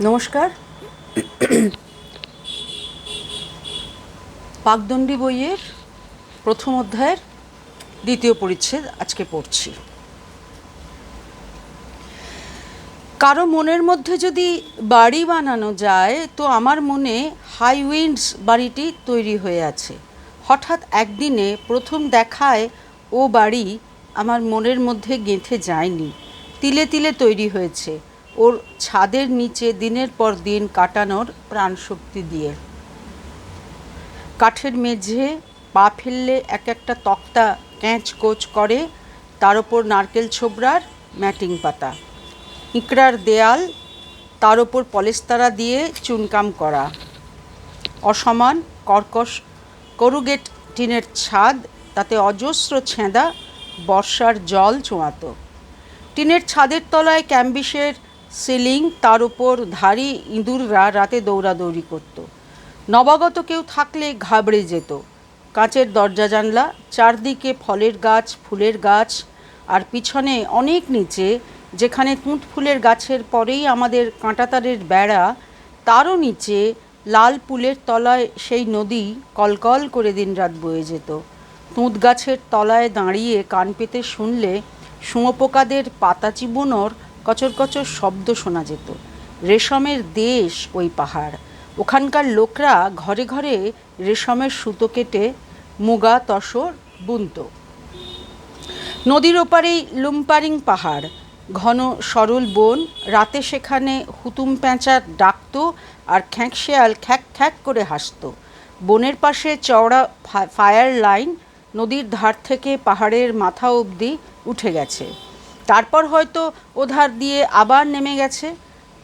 নমস্কার। পাকদণ্ডী বইয়ের প্রথম অধ্যায়ের দ্বিতীয় পরিচ্ছেদ আজকে পড়ছি। কারো মনের মধ্যে যদি বাড়ি বানানো যায় তো আমার মনে হাই উইন্ডস বাড়িটি তৈরি হয়ে আছে। হঠাৎ একদিনে প্রথম দেখায় ও বাড়ি আমার মনের মধ্যে গেঁথে যায়নি, তিলে তিলে তৈরি হয়েছে ওর ছাদের নিচে দিনের পর দিন কাটানোর প্রাণশক্তি দিয়ে। কাঠের মেঝে পা ফেললে এক একটা তক্তা ক্যাঁচ কোচ করে, তার ওপর নারকেল ছোবড়ার ম্যাটিং পাতা, ইঁকড়ার দেয়াল, তার ওপর পলেস্তারা দিয়ে চুনকাম করা, অসমান কর্কশ করুগেট টিনের ছাদ, তাতে অজস্র ছেঁদা বর্ষার জল চোঁয়াতো। টিনের ছাদের তলায় ক্যাম্বিসের সিলিং, তার উপর ধাড়ি ইঁদুররা রাতে দৌড়াদৌড়ি করত। নবাগত কেউ থাকলে ঘাবড়ে যেত। কাঁচের দরজা জানলা, চারদিকে ফলের গাছ, ফুলের গাছ, আর পিছনে অনেক নিচে, যেখানে তুঁত ফুলের গাছের পরেই আমাদের কাঁটাতারের বেড়া, তারও নিচে লাল পুলের তলায় সেই নদী কলকল করে দিনরাত বয়ে যেত। তুঁত গাছের তলায় দাঁড়িয়ে কান পেতে শুনলে শুঁয়োপোকাদের পাতা চিবোনোর কচর কচর শব্দ শোনা যেত। রেশমের দেশ ওই পাহাড়। ওখানকার লোকরা ঘরে ঘরে রেশমের সুতো কেটে মুগা তসর বুনত। নদীর ওপারেই লুম্পারিং পাহাড়, ঘন সরল বন। রাতে সেখানে হুতুম প্যাঁচা ডাকত আর খ্যাঁকশেয়াল খ্যাক খ্যাক করে হাসত। বনের পাশে চওড়া ফায়ার লাইন নদীর ধার থেকে পাহাড়ের মাথা অবধি উঠে গেছে, তারপর হয়তো ওধার দিয়ে আবার নেমে গেছে।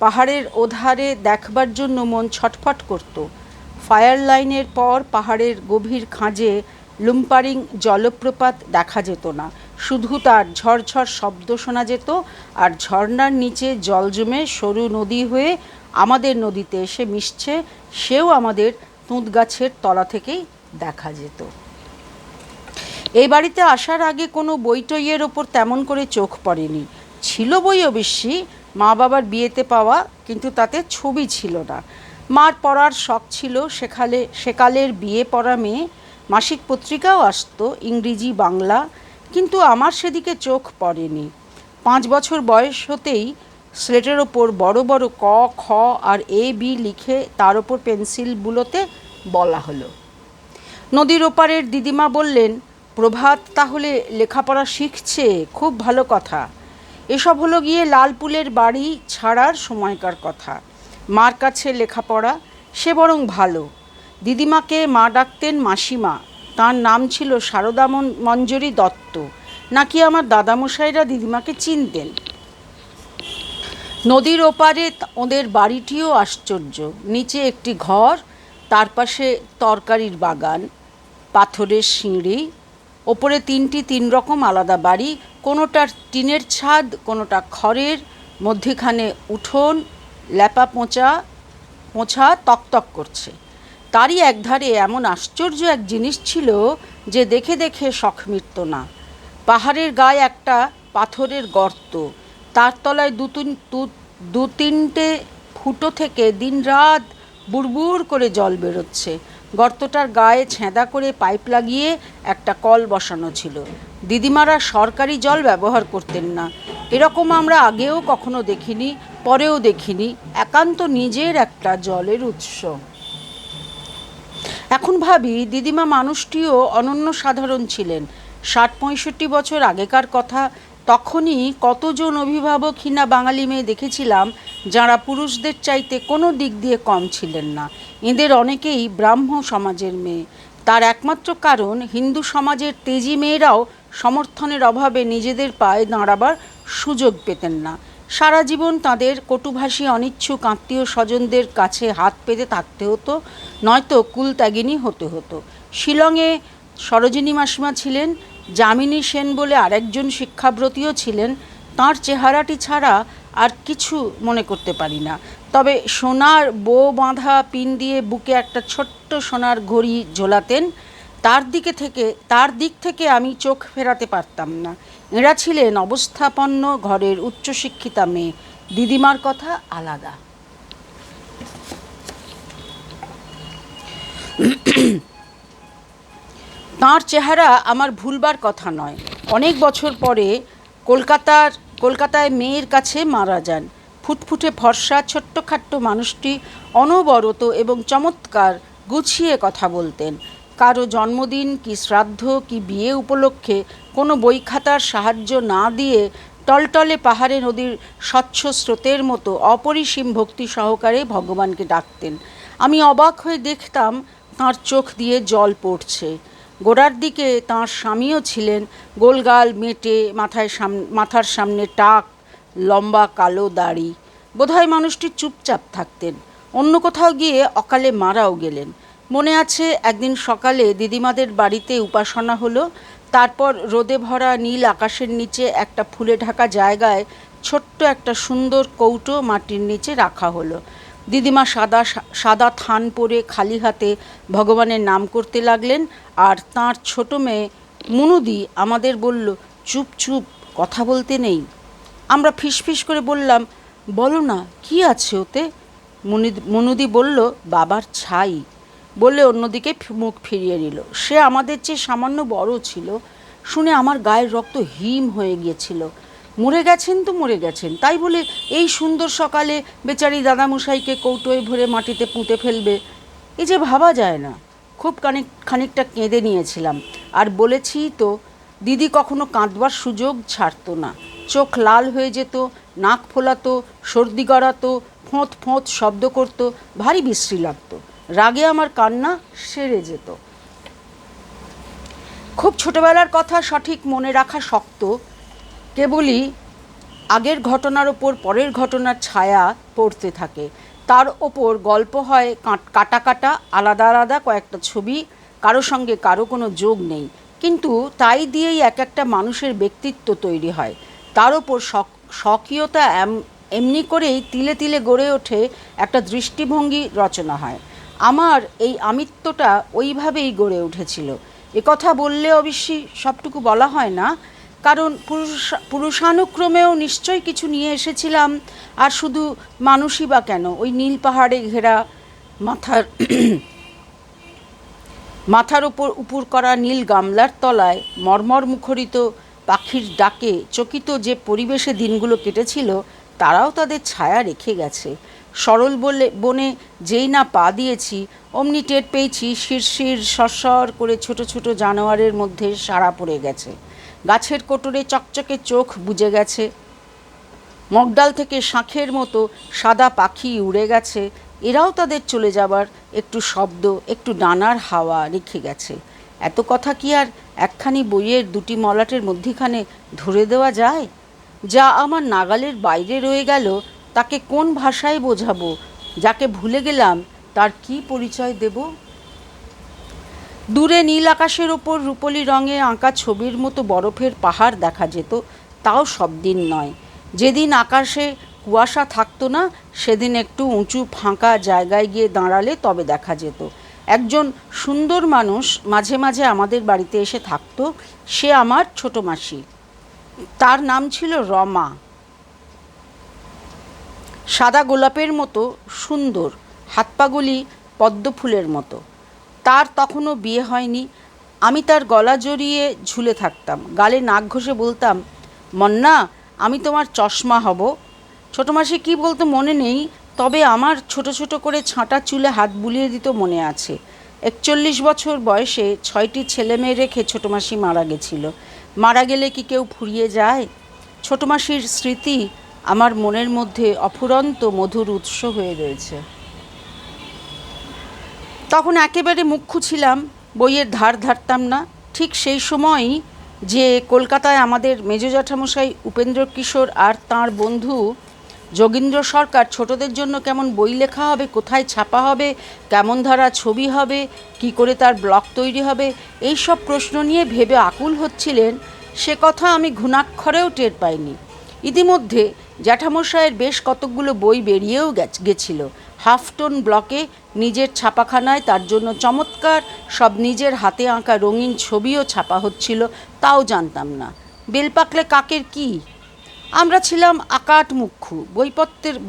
পাহাড়ের ওধারে দেখবার জন্য মন ছটফট করত। ফায়ার লাইনের পর পাহাড়ের গভীর খাঁজে লুম্পারিং জলপ্রপাত দেখা যেত না, শুধু তার ঝরঝর শব্দ শোনা যেত, আর ঝর্নার নিচে জল জমে সরু নদী হয়ে আমাদের নদীতে এসে মিশছে, সেও আমাদের তুঁত গাছের তলা থেকেই দেখা যেত। এই বাড়িতে আসার আগে কোনো বই টইয়ের ওপর তেমন করে চোখ পড়েনি। ছিল বই অবশ্যই, মা বাবার বিয়েতে পাওয়া, কিন্তু তাতে ছবি ছিল না। মার পড়ার শখ ছিল, সেকালের বিয়ে পড়া মেয়ে। মাসিক পত্রিকাও আসতো, ইংরেজি বাংলা, কিন্তু আমার সেদিকে চোখ পড়েনি। 5 বছর বয়স হতেই স্লেটের ওপর বড় বড় ক, খ আর এ বি লিখে তার ওপর পেন্সিল বুলোতে বলা হলো। নদীর ওপারের দিদিমা বললেন, প্রভাত তাহলে লেখাপড়া শিখছে, খুব ভালো কথা। এসব হলো গিয়ে লালপুলের বাড়ি ছাড়ার সময়কার কথা। মার কাছে লেখাপড়া, সে বরং ভালো। দিদিমাকে মা ডাকতেন মাসিমা, তার নাম ছিল সারদা মঞ্জরী দত্ত। নাকি আমার দাদামশাইরা দিদিমাকে চিনতেন। নদীর ওপারে ওদের বাড়িটিও আশ্চর্য। নিচে একটি ঘর, তার পাশে তরকারির বাগান, পাথরের সিঁড়ি, ওপরে 3টি 3 রকম আলাদা বাড়ি, কোনোটার টিনের ছাদ, কোনোটা খড়ের, মধ্যেখানে উঠোন, ল্যাপা পোঁছা তকতক করছে। তারই একধারে এমন আশ্চর্য এক জিনিস ছিল যে দেখে দেখে শখ মিটত না। পাহাড়ের গায়ে একটা পাথরের গর্ত, তার তলায় দু তিনটে ফুটো থেকে দিনরাত বুড়বুড় করে জল বেরোচ্ছে। গর্তটার গায়ে ছেঁদা করে পাইপ লাগিয়ে একটা কল বসানো ছিল। দিদিমারা সরকারি জল ব্যবহার করতেন না, এরকম আমরা আগেও কখনো দেখিনি, পরেও দেখিনি। একান্ত নিজের একটা জলের উৎস। এখন ভাবি, দিদিমা মানুষটিও অনন্য সাধারণ ছিলেন। 60-65 বছর আগেকার কথা। তখনই কতজন অভিভাবকহীনা বাঙালি মেয়ে দেখেছিলাম যারা পুরুষদের চাইতে কোনো দিক দিয়ে কম ছিলেন না। এদের অনেকেই ব্রাহ্ম সমাজের মেয়ে। তার একমাত্র কারণ, হিন্দু সমাজের তেজি মেয়েরাও সমর্থনের অভাবে নিজেদের পায়ে দাঁড়াবার সুযোগ পেতেন না। সারা জীবন তাদের কটুভাষী অনিচ্ছুক আত্মীয় স্বজনদের কাছে হাত পেতে থাকতে হতো, নয়তো কুলত্যাগিনী হতে হতো। শিলংয়ে সরোজিনী মাসিমা ছিলেন, যামিনী সেন বলে আরেকজন শিক্ষাব্রতীও ছিলেন। তাঁর চেহারাটি ছাড়া আর কিছু মনে করতে পারি না। তবে সোনার বো বাঁধা পিন দিয়ে বুকে একটা ছোট্ট সোনার ঘড়ি ঝোলাতেন। তার দিক থেকে আমি চোখ ফেরাতে পারতাম না। এঁরা ছিলেন অবস্থাপন্ন ঘরের উচ্চশিক্ষিতা মেয়ে। দিদিমার কথা আলাদা। তাঁর চেহারা আমার ভুলবার কথা নয়। অনেক বছর পরে কলকাতায় মেয়ের কাছে মারা যান। ফুটফুটে ফর্সা ছোট্টখাট্ট মানুষটি অনবরত এবং চমৎকার গুছিয়ে কথা বলতেন। কারো জন্মদিন কি শ্রাদ্ধ কি বিয়ে উপলক্ষে কোনো বই খাতার সাহায্য না দিয়ে টলটলে পাহাড়ে নদীর স্বচ্ছ স্রোতের মতো অপরিসীম ভক্তি সহকারে ভগবানকে ডাকতেন। আমি অবাক হয়ে দেখতাম তাঁর চোখ দিয়ে জল পড়ছে। গোড়ার দিকে তাঁর স্বামীও ছিলেন, গোলগাল মেটে, মাথার সামনে টাক, লম্বা কালো দাড়ি। বোধহয় মানুষটি চুপচাপ থাকতেন। অন্য কোথাও গিয়ে অকালে মারাও গেলেন। মনে আছে একদিন সকালে দিদিমাদের বাড়িতে উপাসনা হলো। তারপর রোদে ভরা নীল আকাশের নিচে একটা ফুলে ঢাকা জায়গায় ছোট্ট একটা সুন্দর কৌটো মাটির নিচে রাখা হলো। দিদিমা সাদা থান পরে খালি হাতে ভগবানের নাম করতে লাগলেন। আর তাঁর ছোট মেয়ে মনুদি আমাদের বলল, চুপ চুপ, কথা বলতে নেই। আমরা ফিসফিস করে বললাম, বলো না, কি আছে ওতে? মনুদি বলল, বাবার ছাই। বলে অন্যদিকে মুখ ফিরিয়ে নিল। সে আমাদের চেয়ে সামান্য বড় ছিল। শুনে আমার গায়ের রক্ত হিম হয়ে গিয়েছিল। মরে গেছেন তো মরে গেছেন, তাই বলে এই সুন্দর সকালে বেচারি দাদামশাইকে কৌটোয় ভরে মাটিতে পুঁতে ফেলবে, এই যে ভাবা যায় না। খুব খানিকটা কেঁদে নিয়েছিলাম। আর বলেছি তো, দিদি কখনো কাঁদবার সুযোগ ছাড়তো না। চোখ লাল হয়ে যেত, নাক ফোলাতো, সর্দি গড়াতো, ফোঁত ফোঁত শব্দ করত, ভারী বিশ্রী লাগতো। রাগে আমার কান্না সেরে যেত। খুব ছোটবেলার কথা সঠিক মনে রাখা শক্ত। কেবলই আগের ঘটনার ওপর পরের ঘটনার ছায়া পড়তে থাকে। তার ওপর গল্প হয় কাটা কাটা, আলাদা আলাদা কয়েকটা ছবি, কারো সঙ্গে কারো কোনো যোগ নেই, কিন্তু তাই দিয়েই এক একটা মানুষের ব্যক্তিত্ব তৈরি হয়। তার ওপর স্বকীয়তা এমনি করেই তিলে তিলে গড়ে ওঠে একটা দৃষ্টিভঙ্গি রচনা হয়। আমার এই আমিত্বটা ওইভাবেই গড়ে উঠেছিল। একথা বললে অবশ্যই সবটুকু বলা হয় না, কারণ পুরুষানুক্রমেও নিশ্চয়ই কিছু নিয়ে এসেছিলাম। আর শুধু মানুষই বা কেন, ওই নীল পাহাড়ে ঘেরা মাথার ওপর উপুর করা নীল গামলার তলায় মর্মর মুখরিত পাখির ডাকে চকিত যে পরিবেশে দিনগুলো কেটেছিল, তারাও তাদের ছায়া রেখে গেছে। সরল বনে যেই না পা দিয়েছি, অমনি টের পেয়েছি শিরশির সরসর করে ছোট ছোট জানোয়ারের মধ্যে সাড়া পড়ে গেছে। গাছের কোটরে চকচকে চোখ বুজে গেছে। মগডাল থেকে শাঁখের মতো সাদা পাখি উড়ে গেছে। এরাও তাদের চলে যাবার একটু শব্দ, একটু ডানার হাওয়া রেখে গেছে। এত কথা কি আর একখানি বইয়ের দুটি মলাটের মধ্যিখানে ধরে দেওয়া যায়? যা আমার নাগালের বাইরে রয়ে গেল, তাকে কোন ভাষায় বোঝাবো? যাকে ভুলে গেলাম, তার কি পরিচয় দেব? দূরে নীল আকাশের ওপর রূপলি রঙে আঁকা ছবির মতো বরফের পাহাড় দেখা যেত, তাও সব দিন নয়। যেদিন আকাশে কুয়াশা থাকতো না, সেদিন একটু উঁচু ফাঁকা জায়গায় গিয়ে দাঁড়ালে তবে দেখা যেত। একজন সুন্দর মানুষ মাঝে মাঝে আমাদের বাড়িতে এসে থাকতো। সে আমার ছোটো মাসি। তার নাম ছিল রমা। সাদা গোলাপের মতো সুন্দর, হাত পাগুলি পদ্ম ফুলের মতো। তার তখনও বিয়ে হয়নি। আমি তার গলা জড়িয়ে ঝুলে থাকতাম, গালে নাক ঘষে বলতাম, মন্না, আমি তোমার চশমা হব। ছোটো মাসি কী বলতো মনে নেই, তবে আমার ছোট ছোট করে ছাঁটা চুলে হাত বুলিয়ে দিত মনে আছে। 41 বছর বয়সে 6টি ছেলেমেয়ে রেখে ছোটো মাসি মারা গেছিল। মারা গেলে কি কেউ ফুরিয়ে যায়? ছোটো মাসির স্মৃতি আমার মনের মধ্যে অফুরন্ত মধুর উৎস হয়ে রয়েছে। তখন একেবারে মুখ্য ছিলাম, বইয়ের ধার ধারতাম না। ঠিক সেই সময়ই যে কলকাতায় আমাদের মেজ জ্যাঠামশাই উপেন্দ্র কিশোর আর তাঁর বন্ধু যোগীন্দ্র সরকার ছোটদের জন্য কেমন বই লেখা হবে, কোথায় ছাপা হবে, কেমন ধারা ছবি হবে, কি করে তার ব্লগ তৈরি হবে, এই সব প্রশ্ন নিয়ে ভেবে আকুল হচ্ছিলেন, সে কথা আমি ঘুণাক্ষরেও টের পাইনি। ইতিমধ্যে জ্যাঠামশাইয়ের বেশ কতকগুলো বই বেরিয়েও গেছিল। হাফটন ব্লকে নিজের ছাপাখানায় তার জন্য চমৎকার সব নিজের হাতে আঁকা রঙিন ছবিও ছাপা হচ্ছিল, তাও জানতাম না। বেল পাকলে কাকের কি? আমরা ছিলাম আকাট মুখ্যু।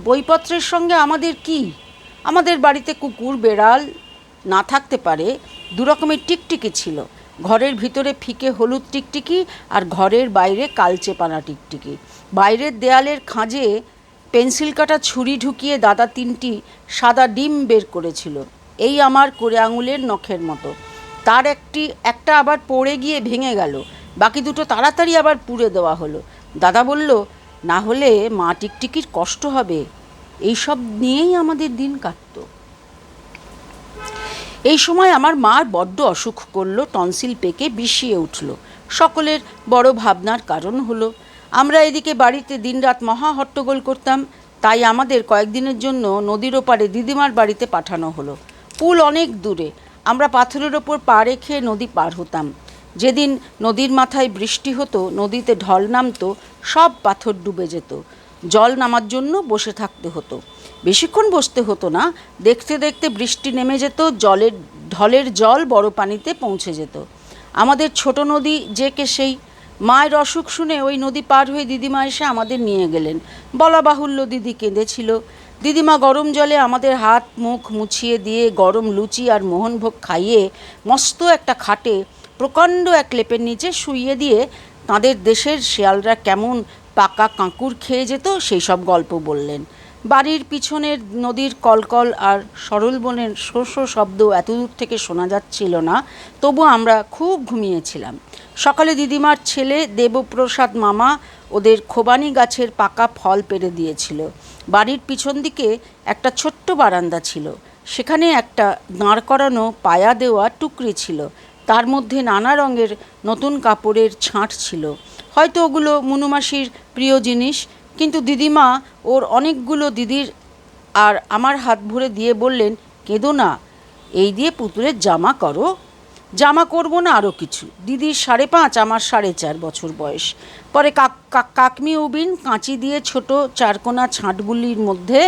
বইপত্রের সঙ্গে আমাদের কি? আমাদের বাড়িতে কুকুর বেড়াল না থাকতে পারে, দুরকমের টিকটিকি ছিল। ঘরের ভিতরে ফিকে হলুদ টিকটিকি আর ঘরের বাইরে কালচে পানা টিকটিকি। বাইরের দেয়ালের খাঁজে পেন্সিল কাটা ছুরি ঢুকিয়ে দাদা 3টি সাদা ডিম বের করেছিল, এই আমার কোড়ে আঙুলের নখের মতো। তার একটা আবার পড়ে গিয়ে ভেঙে গেল, বাকি দুটো তাড়াতাড়ি আবার পুড়ে দেওয়া হলো। দাদা বলল, না হলে মা টিকটিকির কষ্ট হবে। এইসব নিয়েই আমাদের দিন কাটত। এই সময় আমার মার বড্ড অসুখ করলো, টনসিল পেকে বিষিয়ে উঠল। সকলের বড় ভাবনার কারণ হলো। আমরা এদিকে বাড়িতে দিনরাত মহা হট্টগোল করতাম। তাই আমাদের কয়েকদিনের জন্য নদীর ওপারে দিদিমার বাড়িতে পাঠানো হলো। পুল অনেক দূরে, আমরা পাথরের ওপর পা রেখে নদী পার হতাম। যেদিন নদীর মাথায় বৃষ্টি হতো, নদীতে ঢল নামতো, সব পাথর ডুবে যেত। জল নামার জন্য বসে থাকতে হতো। বেশিক্ষণ বসতে হতো না, দেখতে দেখতে বৃষ্টি নেমে যেত, ঢলের জল বড় পানিতে পৌঁছে যেত। আমাদের ছোট নদী যে কে সেই। মায়ের অসুখ শুনে ওই নদী পার হয়ে দিদিমা এসে আমাদের নিয়ে গেলেন। বলা বাহুল্য, দিদি কেঁদেছিল। দিদিমা গরম জলে আমাদের হাত মুখ মুছিয়ে দিয়ে গরম লুচি আর মোহনভোগ খাইয়ে মস্ত একটা খাটে প্রকাণ্ড এক লেপের নিচে শুইয়ে দিয়ে তাঁদের দেশের শিয়ালরা কেমন পাকা কাঁকুর খেয়ে যেত সেই সব গল্প বললেন। বাড়ির পিছনের নদীর কলকল আর সরল বনের শো শো শব্দ এতদূর থেকে শোনা যাচ্ছিল না, তবু আমরা খুব ঘুমিয়েছিলাম। সকালে দিদিমার ছেলে দেবপ্রসাদ মামা ওদের খোবানি গাছের পাকা ফল পেড়ে দিয়েছিল। বাড়ির পিছন দিকে একটা ছোট্ট বারান্দা ছিল, সেখানে একটা দাঁড় করানো পায়া দেওয়া টুকরি ছিল, তার মধ্যে নানা রঙের নতুন কাপড়ের ছাঁট ছিল। হয়তো ওগুলো মুনুমাসির প্রিয় জিনিস, কিন্তু দিদিমা ওর অনেকগুলো দিদির আর আমার হাত ভরে দিয়ে বললেন, কেঁদো না, এই দিয়ে পুতুলের জামা করো। জামা করবো না আরও কিছু। দিদির 5.5, আমার 4.5 বছর বয়স। পরে কাকমি উবিন কাঁচি দিয়ে ছোট চারকোনা ছাঁটগুলির মধ্যে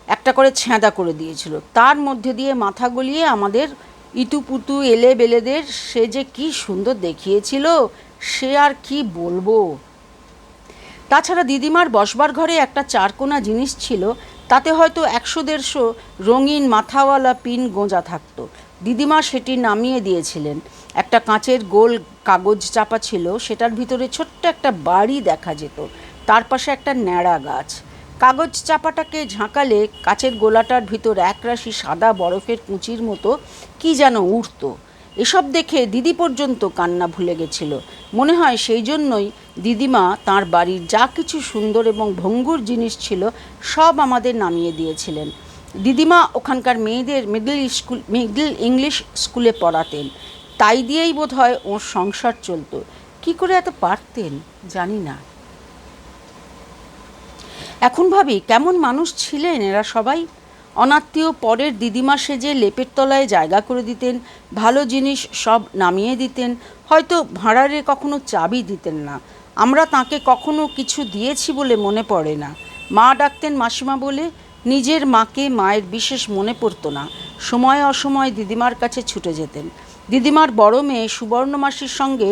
একটা করে ছ্যাঁদা করে দিয়েছিল, তার মধ্যে দিয়ে মাথা গলিয়ে আমাদের ইতুপুতু এলে বেলেদের সে যে কি সুন্দর দেখিয়েছিল, সে আর কি বলবো। তাছাড়া দিদিমার বসবার ঘরে একটা চারকোনা জিনিস ছিল, তাতে হয়তো 100-150 রঙিন মাথাওয়ালা পিন গোঁজা থাকতো। দিদিমা সেটি নামিয়ে দিয়েছিলেন। একটা কাঁচের গোল কাগজ চাপা ছিল, সেটার ভিতরে ছোট্ট একটা বাড়ি দেখা যেত, তার পাশে একটা ন্যাড়া গাছ। কাগজ চাপাটাকে ঝাঁকালে কাচের গোলাটার ভিতর একরাশি সাদা বরফের কুঁচির মতো কি যেন উঠত। এসব দেখে দিদি পর্যন্ত কান্না ভুলে গেছিল। মনে হয় সেই জন্যই দিদিমা তাঁর বাড়ির যা কিছু সুন্দর এবং ভঙ্গুর জিনিস ছিল সব আমাদের নামিয়ে দিয়েছিলেন। দিদিমা ওখানকার মেয়েদের মিডল ইংলিশ স্কুলে পড়াতেন, তাই দিয়েই বোধহয় ওর সংসার চলত। কি করে এত পারতেন জানি না। এখন ভাবি কেমন মানুষ ছিলেন এরা সবাই। অনাত্মীয় পরের দিদিমা সেজে লেপের তলায় জায়গা করে দিতেন, ভালো জিনিস সব নামিয়ে দিতেন, হয়তো ভাঁড়ারে কখনো চাবি দিতেন না। আমরা তাকে কখনো কিছু দিয়েছি বলে মনে পড়ে না। মা ডাকতেন মাসিমা বলে। নিজের মাকে মায়ের বিশেষ মনে পড়তো না। সময় অসময় দিদিমার কাছে ছুটে যেতেন। দিদিমার বড় মেয়ে সুবর্ণ মাসির সঙ্গে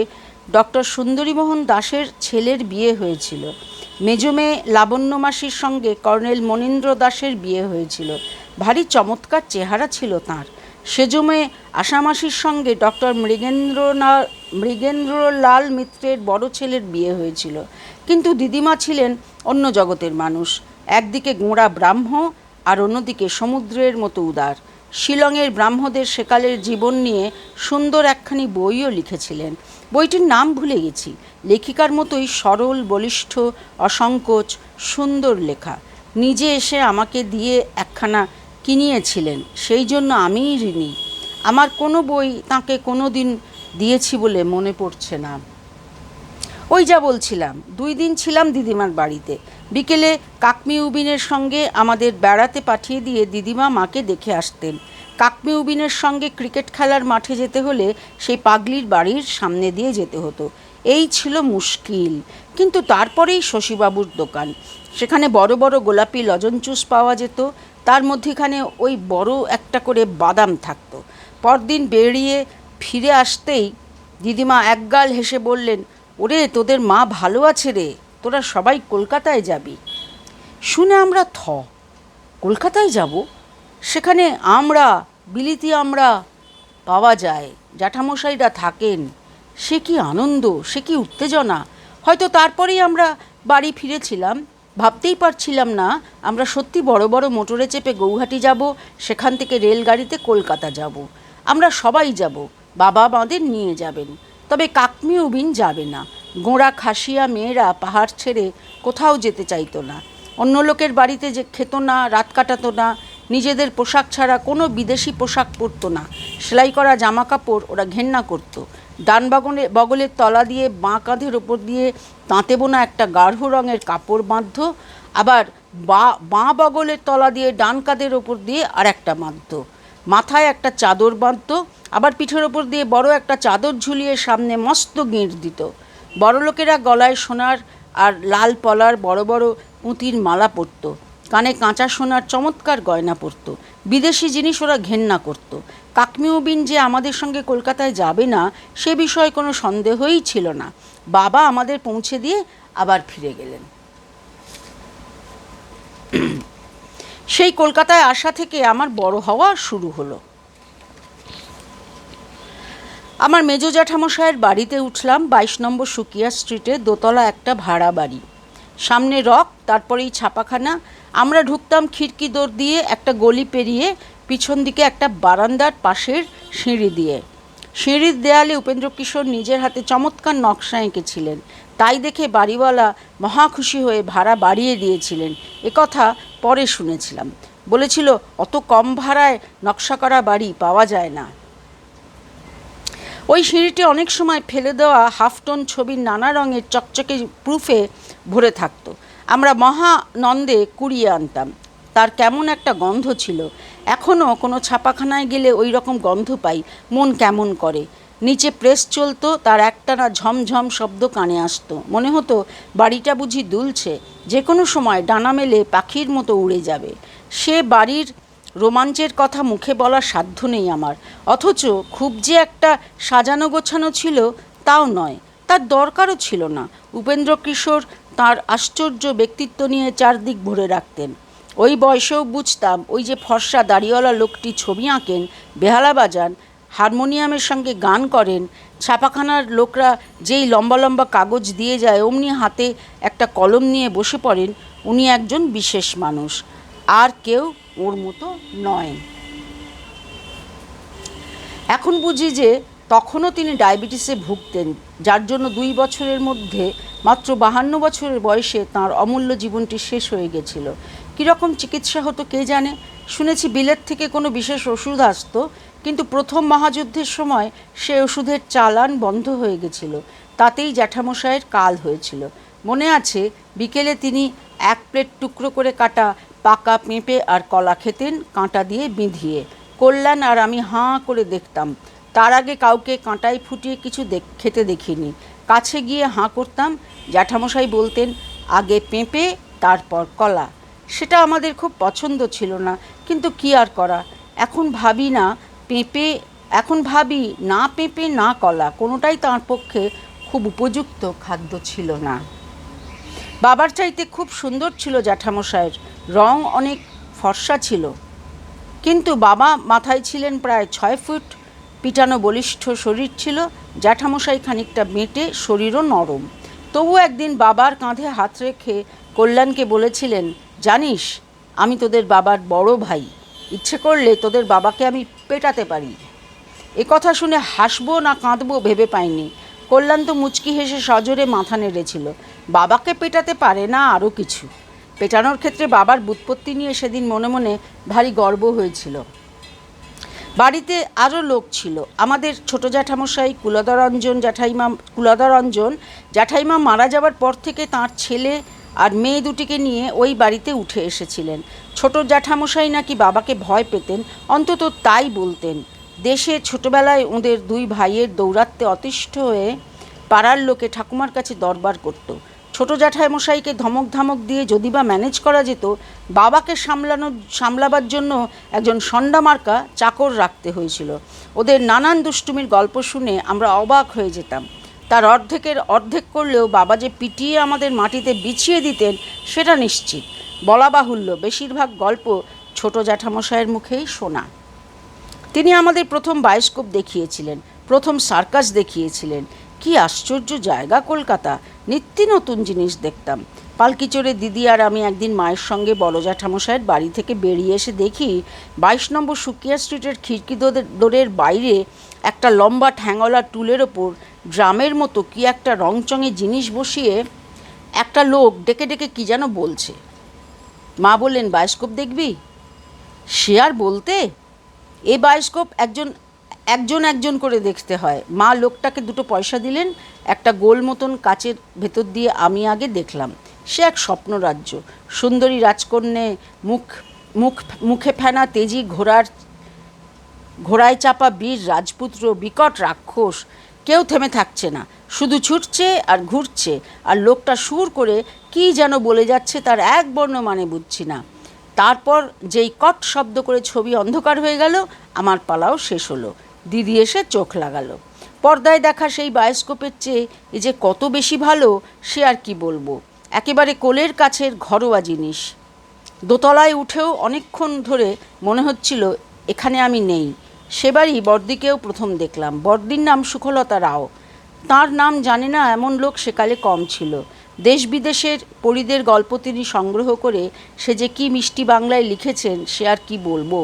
ডক্টর সুন্দরীমোহন দাসের ছেলের বিয়ে হয়েছিল। মেজ মেয়ে লাবণ্য মাসির সঙ্গে কর্নেল মনীন্দ্র দাসের বিয়ে হয়েছিল। ভারী চমৎকার চেহারা ছিল তাঁর। সেজ মেয়ে আশা মাসির সঙ্গে ডক্টর মৃগেন্দ্রলাল মিত্রের বড় ছেলের বিয়ে হয়েছিল। কিন্তু দিদিমা ছিলেন অন্য জগতের মানুষ। একদিকে গোঁড়া ব্রাহ্ম আর অন্যদিকে সমুদ্রের মতো উদার। শিলংয়ের ব্রাহ্মদের সেকালের জীবন নিয়ে সুন্দর একখানি বইও লিখেছিলেন। বইটির নাম ভুলে গেছি। লেখিকার মতোই সরল, বলিষ্ঠ, অসংকোচ, সুন্দর লেখা। নিজে এসে আমাকে দিয়ে একখানা কিনিয়েছিলেন, সেই জন্য আমিই ঋণী। আমার কোনো বই তাঁকে কোনো দিন দিয়েছি বলে মনে পড়ছে না। ওই যা বলছিলাম, 2 দিন ছিলাম দিদিমার বাড়িতে। বিকেলে কাকমি উবিনের সঙ্গে আমাদের বেড়াতে পাঠিয়ে দিয়ে দিদিমা মাকে দেখে আসতেন। কাকমি উবিনের সঙ্গে ক্রিকেট খেলার মাঠে যেতে হলে সেই পাগলির বাড়ির সামনে দিয়ে যেতে হতো। এই ছিল মুশকিল। কিন্তু তারপরেই শশীবাবুর দোকান। সেখানে বড় বড় গোলাপি লজনচুস পাওয়া যেত, তার মধ্যেখানে ওই বড় একটা করে বাদাম থাকতো। পরদিন বেরিয়ে ফিরে আসতেই দিদিমা একগাল হেসে বললেন, ওরে তোদের মা ভালো আছে রে, তোরা সবাই কলকাতায় যাবি। শুনে আমরা কলকাতায় যাব? সেখানে আমরা বিলিতি আমরা পাওয়া যায়, জ্যাঠামশাইরা থাকেন, সে কি আনন্দ, সে কি উত্তেজনা। হয়তো তারপরেই আমরা বাড়ি ফিরেছিলাম। ভাবতেই পারছিলাম না আমরা সত্যি বড় বড় মোটরে চেপে গৌহাটি যাব, সেখান থেকে রেলগাড়িতে কলকাতা যাব। আমরা সবাই যাব, বাবা আমাদের নিয়ে যাবেন, তবে কাকমি উবিন যাবে না। গোঁড়া খাসিয়া মেয়েরা পাহাড় ছেড়ে কোথাও যেতে চাইতো না, অন্য লোকের বাড়িতে যে খেত না, রাত কাটাতো না, নিজেদের পোশাক ছাড়া কোনো বিদেশি পোশাক পরতো না, সেলাই করা জামা কাপড় ওরা ঘেন্না করত। ডান বগলের তলা দিয়ে বাঁ কাঁধের ওপর দিয়ে তাঁতে বোনা একটা গাঢ় রঙের কাপড় বাঁধত, আবার বাঁ বগলের তলা দিয়ে ডান কাঁধের ওপর দিয়ে আর একটা বাঁধত। মাথায় একটা চাদর বাঁধত, আবার পিঠের ওপর দিয়ে বড় একটা চাদর ঝুলিয়ে সামনে মস্ত গিঁট দিত। বড়লোকেরা গলায় সোনার আর লাল পলার বড় বড় পুঁতির মালা পরত, কানে কাঁচা সোনার চমৎকার গয়না পরত। বিদেশি জিনিস ওরা ঘেন্না করত। কাকমি উবিন যে আমাদের সঙ্গে কলকাতায় যাবে না সে বিষয়ে কোনো সন্দেহই ছিল না। বাবা আমাদের পৌঁছে দিয়ে আবার ফিরে গেলেন। সেই কলকাতায় আসা থেকে আমার বড় হওয়া শুরু হলো। আমার মেজো জ্যাঠামশায়ের বাড়িতে উঠলাম 22 নম্বর সুকিয়া স্ট্রিটে, দোতলা একটা ভাড়া বাড়ি, সামনে রক, তারপরেই ছাপাখানা। আমরা ঢুকতাম খিড়কি দোর দিয়ে, একটা গলি পেরিয়ে, পিছন দিকে একটা বারান্দার পাশের সিঁড়ি দিয়ে। সিঁড়ির দেয়ালে উপেন্দ্রকিশোর নিজের হাতে চমৎকার নকশা এঁকেছিলেন, তাই দেখে বাড়িওয়ালা মহা খুশি হয়ে ভাড়া বাড়িয়ে দিয়েছিলেন। একথা পরে শুনেছিলাম। বলেছিল অত কম ভাড়ায় নকশা করা বাড়ি পাওয়া যায় না। ওই সিঁড়িটি অনেক সময় ফেলে দেওয়া হাফটোন ছবির নানা রঙের চকচকে প্রুফে ভরে থাকতো। আমরা মহানন্দে কুড়িয়ে আনতাম। তার কেমন একটা গন্ধ ছিল। এখনও কোনো ছাপাখানায় গেলে ওই রকম গন্ধ পাই, মন কেমন করে। নিচে প্রেস চলতো, তার একটানা ঝমঝম শব্দ কানে আসতো। মনে হতো বাড়িটা বুঝি দুলছে, যে কোনো সময় ডানা মেলে পাখির মতো উড়ে যাবে। সে বাড়ির রোমাঞ্চের কথা মুখে বলার সাধ্য নেই আমার। অথচ খুব যে একটা সাজানো গোছানো ছিল তাও নয়, তার দরকারও ছিল না। উপেন্দ্রকিশোর তাঁর আশ্চর্য ব্যক্তিত্ব নিয়ে চারদিক ভরে রাখতেন। ওই বয়সেও বুঝতাম ওই যে ফর্সা দাড়িওয়ালা লোকটি ছবি আঁকেন, বেহালা বাজান, হারমোনিয়ামের সঙ্গে গান করেন, ছাপাখানার লোকরা যেই লম্বা লম্বা কাগজ দিয়ে যায় অমনি হাতে একটা কলম নিয়ে বসে পড়েন, উনি একজন বিশেষ মানুষ, আর কেউ ওর মতো নয়। এখন বুঝি যে তখনও তিনি ডায়াবেটিসে ভুগতেন, যার জন্য 2 বছরের মধ্যে মাত্র 52 বছরের বয়সে তাঁর অমূল্য জীবনটি শেষ হয়ে গেছিল। কীরকম চিকিৎসা হতো কে জানে। শুনেছি বিলেত থেকে কোনো বিশেষ ওষুধ আসতো, কিন্তু প্রথম মহাযুদ্ধের সময় সে ওষুধের চালান বন্ধ হয়ে গেছিল। তাতেই জ্যাঠামশায়ের কাল হয়েছিল। মনে আছে বিকেলে তিনি 1 প্লেট টুকরো করে কাটা পাকা পেঁপে আর কলা খেতেন, কাঁটা দিয়ে বিঁধিয়ে। কল্যাণ আর আমি হাঁ করে দেখতাম। তার আগে কাউকে কাঁটায় ফুটিয়ে কিছু খেতে দেখিনি। কাছে গিয়ে হাঁ করতাম। জ্যাঠামশাই বলতেন আগে পেঁপে তারপর কলা। সেটা আমাদের খুব পছন্দ ছিল না, কিন্তু কি আর করা। এখন ভাবি না পেঁপে না কলা কোনোটাই তাঁর পক্ষে খুব উপযুক্ত খাদ্য ছিল না। বাবার চাইতে খুব সুন্দর ছিল জ্যাঠামশায়ের, রং অনেক ফর্সা ছিল, কিন্তু বাবা মাথায় ছিলেন প্রায় 6 ফুট, পিটানো বলিষ্ঠ শরীর ছিল। জ্যাঠামশাই খানিকটা বেঁটে, শরীরও নরম। তবু একদিন বাবার কাঁধে হাত রেখে কল্যাণকে বলেছিলেন, জানিস আমি তোদের বাবার বড় ভাই, ইচ্ছে করলে তোদের বাবাকে আমি পেটাতে পারি। কথা শুনে হাসবো না কাঁদবো ভেবে পাইনি। কল্যাণ তো মুচকি হেসে সজোরে মাথা নেড়েছিল। বাবাকে পেটাতে পারে না আরও কিছু। পেটানোর ক্ষেত্রে বাবার ব্যুৎপত্তি নিয়ে সেদিন মনে মনে ভারী গর্ব হয়েছিল। বাড়িতে আরও লোক ছিল। আমাদের ছোট জ্যাঠামশাই কুলদারঞ্জন জ্যাঠাইমা মারা যাবার পর থেকে তাঁর ছেলে আর মেয়ে দুটিকে নিয়ে ওই বাড়িতে উঠে এসেছিলেন। ছোট জ্যাঠামশাই নাকি বাবাকে ভয় পেতেন, অন্তত তাই বলতেন। দেশে ছোটবেলায় ওদের 2 ভাইয়ের দৌরাত্ম্যে অতিষ্ঠ হয়ে পাড়ার লোকে ঠাকুমার কাছে দরবার করত। ছোট জ্যাঠামশাইকে ধমক দিয়ে যদি বা ম্যানেজ করা যেত, বাবাকে সামলাবার জন্য একজন সন্ডামার্কা চাকর রাখতে হয়েছিল। ওদের নানান দুষ্টুমির গল্প শুনে আমরা অবাক হয়ে যেতাম। তার অর্ধেক করলেও বাবা যে পিটিয়ে আমাদের মাটিতে বিছিয়ে দিতেন সেটা নিশ্চিত। বলা বাহুল্য বেশিরভাগ গল্প ছোট জ্যাঠামশাইয়ের মুখেই শোনা। তিনি আমাদের প্রথম বায়োস্কোপ দেখিয়েছিলেন, প্রথম সার্কাস দেখিয়েছিলেন। কি আশ্চর্য জায়গা কলকাতা! নিত্য নতুন জিনিস দেখতাম। পালকি চড়ে দিদি আর আমি একদিন মায়ের সঙ্গে বড় জ্যাঠামশায়ের বাড়ি থেকে বেরিয়ে এসে দেখি 22 নম্বর সুকিয়া স্ট্রিটের খিড়কি দোরের বাইরে একটা লম্বা ঠ্যাঙলা টুলের ওপর ড্রামের মতো কি একটা রংচঙে জিনিস বসিয়ে একটা লোক ডেকে ডেকে কি যেন বলছে। মা বললেন, বায়োস্কোপ দেখবি? সে আর বলতে, এ বায়োস্কোপ একজন একজন একজন করে দেখতে হয়। মা লোকটাকে 2 পয়সা দিলেন। একটা গোল মতন কাচের ভেতর দিয়ে আমি আগে দেখলাম। সে এক স্বপ্নরাজ্য। সুন্দরী রাজকন্যে, মুখ মুখ মুখে ফেনা তেজি ঘোড়ায় চাপা বীর রাজপুত্র, বিকট রাক্ষস, কেউ থেমে থাকছে না, শুধু ছুটছে আর ঘুরছে। আর লোকটা সুর করে কি যেন বলে যাচ্ছে, তার এক বর্ণ মানে বুঝছি না। তারপর যেই কট শব্দ করে ছবি অন্ধকার হয়ে গেল, আমার পালাও শেষ হলো। দিদি এসে চোখ লাগালো। পর্দায় দেখা সেই বায়োস্কোপের চেয়ে এ যে কত বেশি ভালো, সে আর কি বলবো। একেবারে কোলের কাছের ঘরোয়া জিনিস। দোতলায় উঠেও অনেকক্ষণ ধরে মনে হচ্ছিল এখানে আমি নেই। সেবারই বর্দিকেও প্রথম দেখলাম। বর্দির নাম সুখলতা রাও। তাঁর নাম জানে না এমন লোক সেকালে কম ছিল। দেশ বিদেশের পরীদের গল্প তিনি সংগ্রহ করে সে যে কি মিষ্টি বাংলায় লিখেছেন, সে আর কি বলবো।